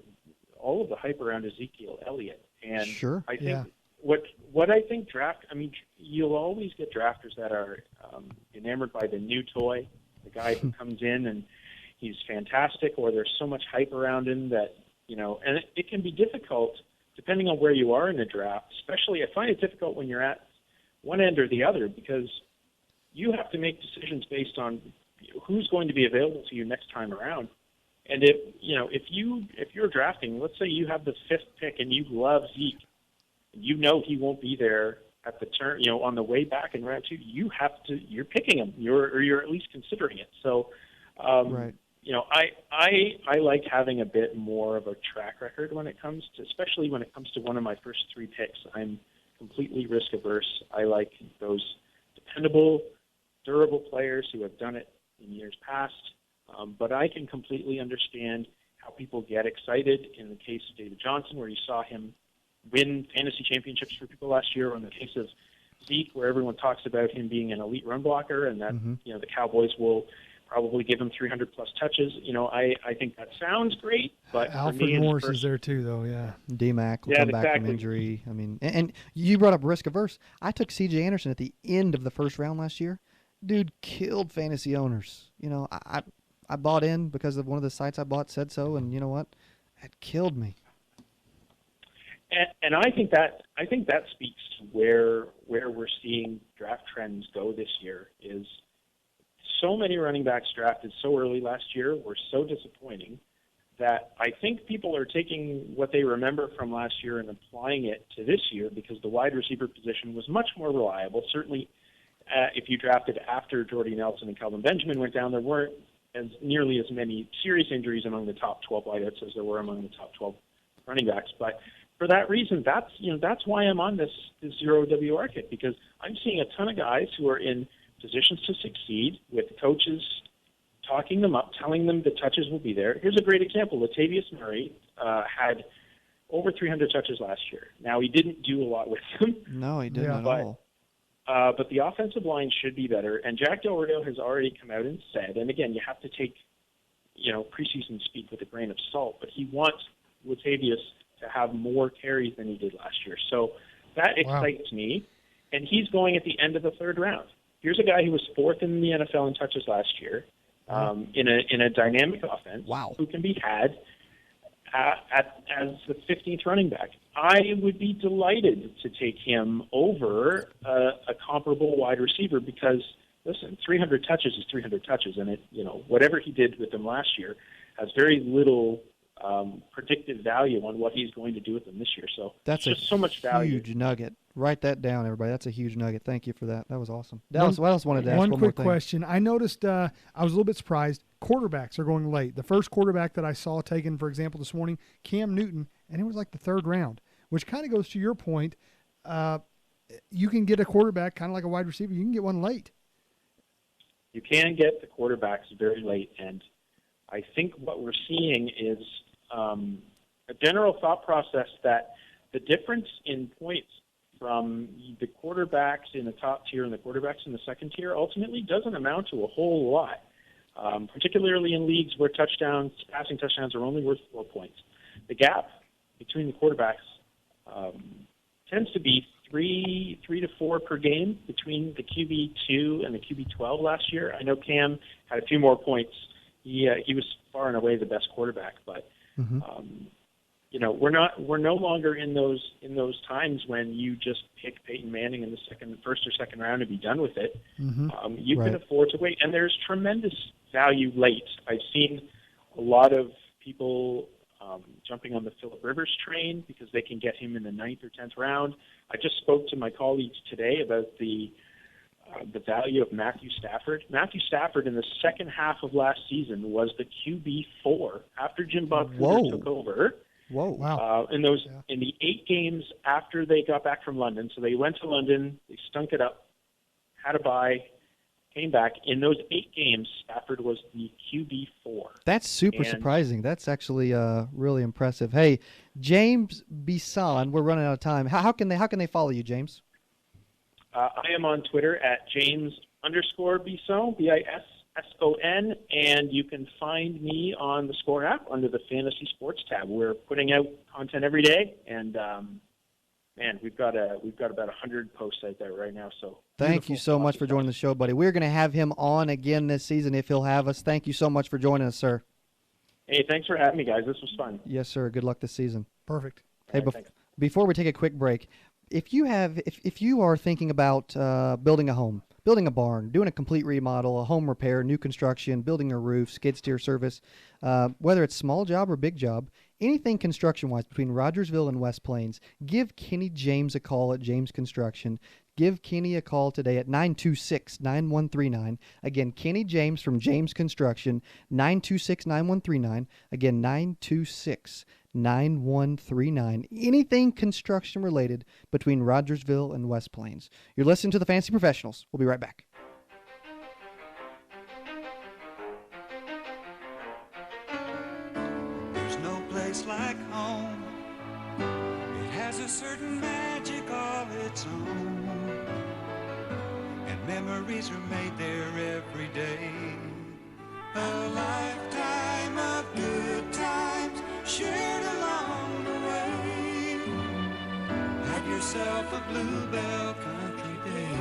all of the hype around Ezekiel Elliott. And sure, I think what I think you'll always get drafters that are enamored by the new toy, the guy who comes in and he's fantastic, or there's so much hype around him that, and it can be difficult depending on where you are in the draft. Especially, I find it difficult when you're at one end or the other, because you have to make decisions based on who's going to be available to you next time around. And if you're drafting, let's say you have the 5th pick and you love Zeke, and he won't be there at the turn, on the way back in round 2, you're picking him, you're at least considering it. So, right. I like having a bit more of a track record especially when it comes to one of my first 3 picks. I'm completely risk averse. I like those dependable durable players who have done it in years past. But I can completely understand how people get excited in the case of David Johnson, where you saw him win fantasy championships for people last year, or in the case of Zeke, where everyone talks about him being an elite run blocker, and that the Cowboys will probably give him 300 plus touches. I think that sounds great, but Alfred Morris is there too, though. Yeah, D-Mac will come back from injury. I mean, and you brought up risk averse. I took C.J. Anderson at the end of the first round last year. Dude killed fantasy owners. I bought in because of one of the sites I bought said so, and you know what? It killed me. And I think that speaks to where we're seeing draft trends go this year. Is so many running backs drafted so early last year were so disappointing that I think people are taking what they remember from last year and applying it to this year, because the wide receiver position was much more reliable. Certainly, if you drafted after Jordy Nelson and Kelvin Benjamin went down, there weren't nearly as many serious injuries among the top 12 wideouts as there were among the top 12 running backs. But for that reason, that's why I'm on this zero WR kit, because I'm seeing a ton of guys who are in positions to succeed with coaches talking them up, telling them the touches will be there. Here's a great example. Latavius Murray had over 300 touches last year. Now, he didn't do a lot with them. No, he didn't at all. But the offensive line should be better. And Jack Del Rio has already come out and said, and again, you have to take preseason speak with a grain of salt, but he wants Latavius to have more carries than he did last year. So that excites me. And he's going at the end of the third round. Here's a guy who was fourth in the NFL in touches last year, in a dynamic offense, who can be had as the 15th running back. I would be delighted to take him over a comparable wide receiver, because, listen, 300 touches is 300 touches, and whatever he did with them last year has very little predictive value on what he's going to do with them this year. So that's just so much value. Huge nugget. Write that down, everybody. That's a huge nugget. Thank you for that. That was awesome. Dallas, what else wanted to ask? One quick more question. I noticed, I was a little bit surprised, quarterbacks are going late. The first quarterback that I saw taken, for example, this morning, Cam Newton, and it was like the third round, which kind of goes to your point. You can get a quarterback kind of like a wide receiver. You can get one late. You can get the quarterbacks very late, and I think what we're seeing is a general thought process that the difference in points from the quarterbacks in the top tier and the quarterbacks in the second tier ultimately doesn't amount to a whole lot, particularly in leagues where passing touchdowns are only worth 4 points. The gap between the quarterbacks tends to be 3 to 4 per game between the QB2 and the QB12 last year. I know Cam had a few more points. He was far and away the best quarterback, but we're no longer in those times when you just pick Peyton Manning in the first or second round and be done with it. You can afford to wait, and there's tremendous value late. I've seen a lot of people jumping on the Phillip Rivers train because they can get him in the 9th or 10th round. I just spoke to my colleagues today about the value of Matthew Stafford. Matthew Stafford in the second half of last season was the QB4 after Jim Bob Cooter took over. Whoa! Wow! In the 8 games after they got back from London, so they went to London, they stunk it up, had a bye, came back. In those 8 games, Stafford was the QB4. That's super surprising. That's actually really impressive. Hey, James Bisson, we're running out of time. How can they follow you, James? I am on Twitter at James_Bisson, BISSON, and you can find me on the Score app under the Fantasy Sports tab. We're putting out content every day, and we've got about 100 posts out there right now. So thank you so much for joining the show, buddy. We're going to have him on again this season if he'll have us. Thank you so much for joining us, sir. Hey, thanks for having me, guys. This was fun. Yes, sir. Good luck this season. Perfect. Hey, before we take a quick break, if you are thinking about building a home, building a barn, doing a complete remodel, a home repair, new construction, building a roof, skid steer service, whether it's small job or big job, anything construction-wise between Rogersville and West Plains, give Kenny James a call at James Construction. Give Kenny a call today at 926-9139. Again, Kenny James from James Construction, 926-9139. Again, 926-9139. Anything construction related between Rogersville and West Plains. You're listening to the Fantasy Professionals. We'll be right back. just like home. It has a certain magic all its own, and memories are made there every day. A lifetime of good times shared along the way. Have yourself a Bluebell Country Day.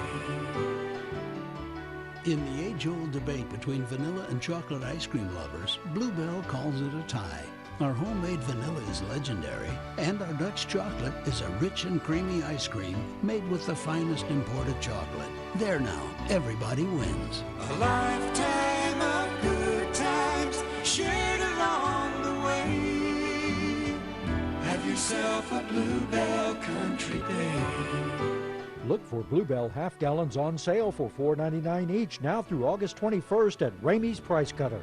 In the age-old debate between vanilla and chocolate ice cream lovers, Bluebell calls it a tie. Our homemade vanilla is legendary, and our Dutch chocolate is a rich and creamy ice cream made with the finest imported chocolate. There now, everybody wins. A lifetime of good times shared along the way. Have yourself a Bluebell Country Day. Look for Bluebell half gallons on sale for $4.99 each now through August 21st at Ramey's Price Cutter.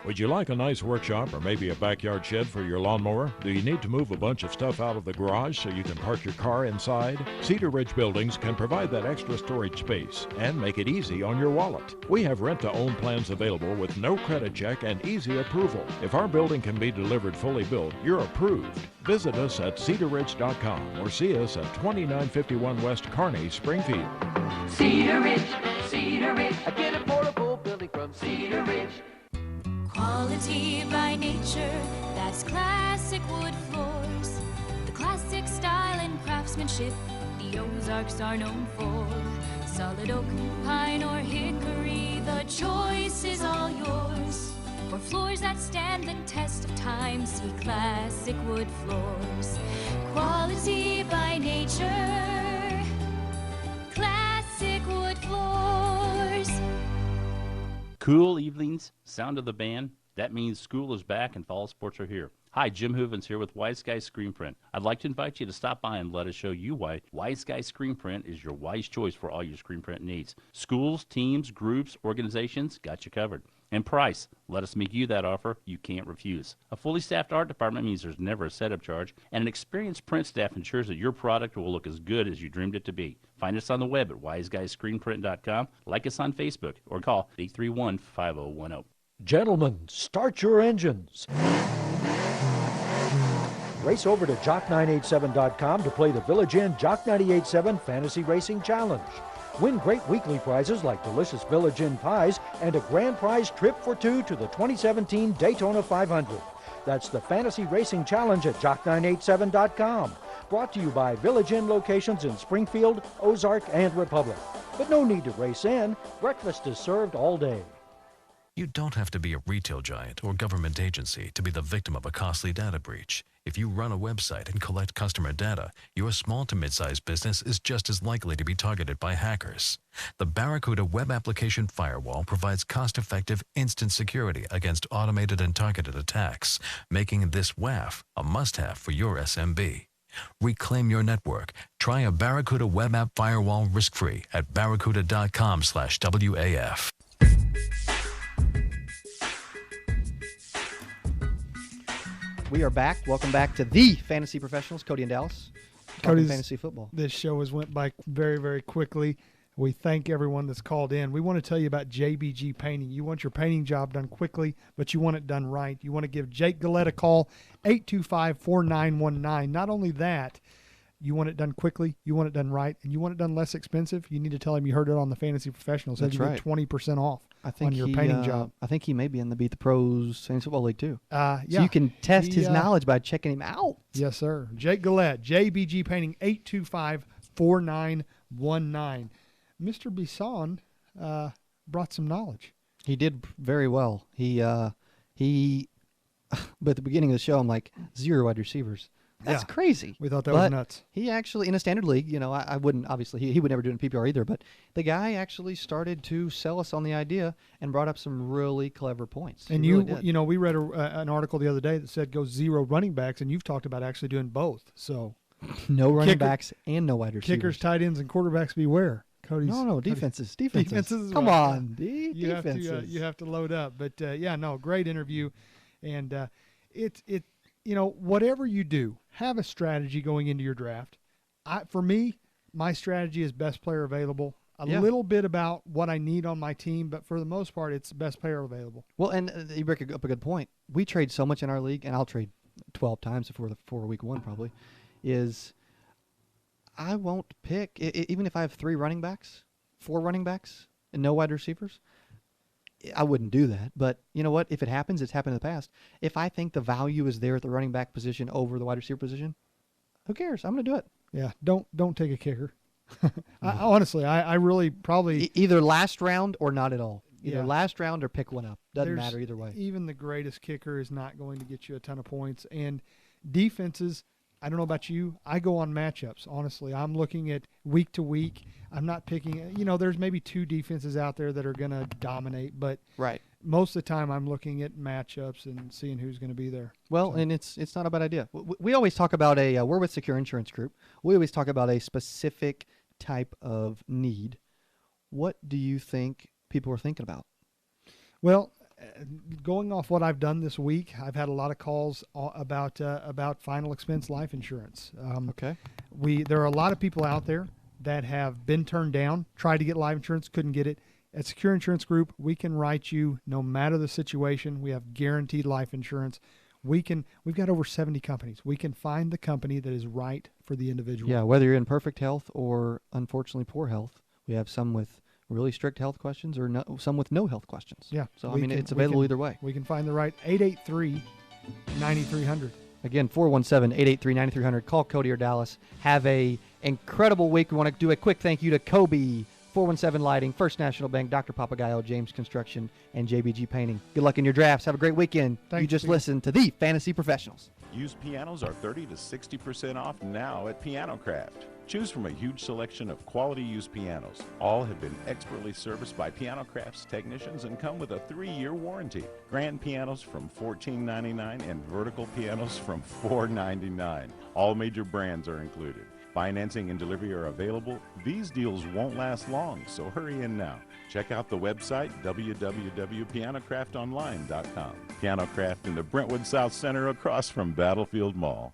Would you like a nice workshop or maybe a backyard shed for your lawnmower? Do you need to move a bunch of stuff out of the garage so you can park your car inside? Cedar Ridge Buildings can provide that extra storage space and make it easy on your wallet. We have rent-to-own plans available with no credit check and easy approval. If our building can be delivered fully built, you're approved. Visit us at cedarridge.com or see us at 2951 West Kearney, Springfield. Cedar Ridge, Cedar Ridge. I get a portable building from Cedar Ridge. Quality by nature, that's classic wood floors. The classic style and craftsmanship the Ozarks are known for. Solid oak, pine, or hickory, the choice is all yours. For floors that stand the test of time, see classic wood floors. Quality by nature, classic wood floors. Cool evenings, sound of the band. That means school is back and fall sports are here. Hi, Jim Hoovens here with Wise Guy Screen Print. I'd like to invite you to stop by and let us show you why Wise Guy Screen Print is your wise choice for all your screen print needs. Schools, teams, groups, organizations, got you covered. And price, let us make you that offer you can't refuse. A fully staffed art department means there's never a setup charge, and an experienced print staff ensures that your product will look as good as you dreamed it to be. Find us on the web at wiseguyscreenprint.com, like us on Facebook, or call 831-5010. Gentlemen, start your engines. Race over to jock987.com to play the Village Inn Jock 98.7 Fantasy Racing Challenge. Win great weekly prizes like delicious Village Inn pies and a grand prize trip for two to the 2017 Daytona 500. That's the Fantasy Racing Challenge at jock987.com. Brought to you by Village Inn locations in Springfield, Ozark, and Republic. But no need to race in. Breakfast is served all day. You don't have to be a retail giant or government agency to be the victim of a costly data breach. If you run a website and collect customer data, your small to mid-sized business is just as likely to be targeted by hackers. The Barracuda Web Application Firewall provides cost-effective instant security against automated and targeted attacks, making this WAF a must-have for your SMB. Reclaim your network. Try a Barracuda Web App Firewall risk-free at barracuda.com/WAF. We are back. Welcome back to the Fantasy Professionals, Cody and Dallas. Talking fantasy football. This show has went by very, very quickly. We thank everyone that's called in. We want to tell you about JBG Painting. You want your painting job done quickly, but you want it done right. You want to give Jake Gillette a call, 825-4919. Not only that, you want it done quickly, you want it done right, and you want it done less expensive, you need to tell him you heard it on the Fantasy Professionals. That's right. 20% off on your painting job. I think he may be in the Beat the Pros Fantasy Football League, too. Yeah. So you can test his knowledge by checking him out. Yes, sir. Jake Gillette, JBG Painting, 825-4919. Mr. Bisson brought some knowledge. He did very well. He but at the beginning of the show, I'm like, 0 wide receivers. That's crazy. We thought that was nuts. He actually, in a standard league, you know, I wouldn't, obviously, he would never do it in PPR either, but the guy actually started to sell us on the idea and brought up some really clever points. And you know, we read an article the other day that said go 0 running backs, and you've talked about actually doing both. So no running backs and no wide receivers. Kickers, tight ends, and quarterbacks beware. No, defenses. Defenses. Come on, defenses. You have to load up. But great interview, and whatever you do, have a strategy going into your draft. For me, my strategy is best player available a little bit about what I need on my team, but for the most part, it's the best player available. Well, and you bring up a good point. We trade so much in our league, and I'll trade 12 times before week one probably, is I won't pick, even if I have 4 running backs, and no wide receivers, I wouldn't do that. But you know what? If it happens, it's happened in the past. If I think the value is there at the running back position over the wide receiver position, who cares? I'm going to do it. Yeah, don't take a kicker. Honestly, I really probably either last round or not at all. Either last round or pick one up. Doesn't matter either way. Even the greatest kicker is not going to get you a ton of points. And defenses, I don't know about you, I go on matchups. Honestly, I'm looking at week to week. I'm not picking. There's maybe 2 defenses out there that are going to dominate, but most of the time I'm looking at matchups and seeing who's going to be there. Well, and it's not a bad idea. We always talk about we're with Secure Insurance Group. We always talk about a specific type of need. What do you think people are thinking about? Well, going off what I've done this week, I've had a lot of calls about final expense life insurance. Okay. There are a lot of people out there that have been turned down, tried to get life insurance, couldn't get it. At Secure Insurance Group, we can write you no matter the situation. We have guaranteed life insurance. We've got over 70 companies. We can find the company that is right for the individual. Yeah, whether you're in perfect health or unfortunately poor health, we have some with really strict health questions or some with no health questions. Yeah. So, it's available either way. We can find the right 883-9300. Again, 417-883-9300. Call Cody or Dallas. Have a incredible week. We want to do a quick thank you to Kobe, 417 Lighting, First National Bank, Dr. Papagayo, James Construction, and JBG Painting. Good luck in your drafts. Have a great weekend. You just listened to the Fantasy Professionals. Used pianos are 30 to 60% off now at Piano Craft. Choose from a huge selection of quality used pianos. All have been expertly serviced by Piano Craft's technicians and come with a 3-year warranty. Grand pianos from $14.99 and vertical pianos from $4.99. All major brands are included. Financing and delivery are available. These deals won't last long, so hurry in now. Check out the website, www.pianocraftonline.com. Piano Craft in the Brentwood South Center across from Battlefield Mall.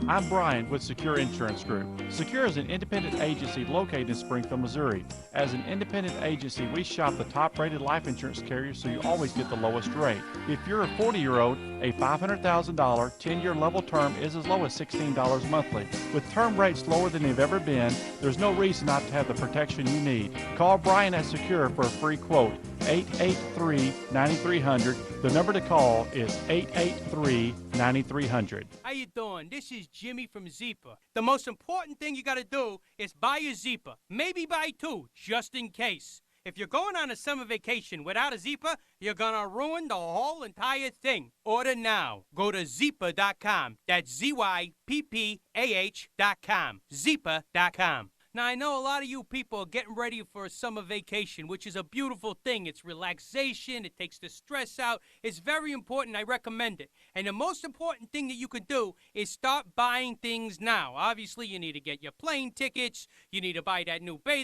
I'm Brian with Secure Insurance Group. Secure is an independent agency located in Springfield, Missouri. As an independent agency, we shop the top-rated life insurance carriers so you always get the lowest rate. If you're a 40-year-old, a $500,000 10-year level term is as low as $16 monthly. With term rates lower than they've ever been, there's no reason not to have the protection you need. Call Brian at Secure for a free quote, 883-9300. The number to call is 883-9300. How you doing? This is Jimmy from Zeepa. The most important thing you got to do is buy a Zeepa. Maybe buy 2, just in case. If you're going on a summer vacation without a Zeepa, you're going to ruin the whole entire thing. Order now. Go to Zeepa.com. That's ZYPPAH.com. Zeepa.com. Now, I know a lot of you people are getting ready for a summer vacation, which is a beautiful thing. It's relaxation. It takes the stress out. It's very important. I recommend it. And the most important thing that you could do is start buying things now. Obviously, you need to get your plane tickets. You need to buy that new bathing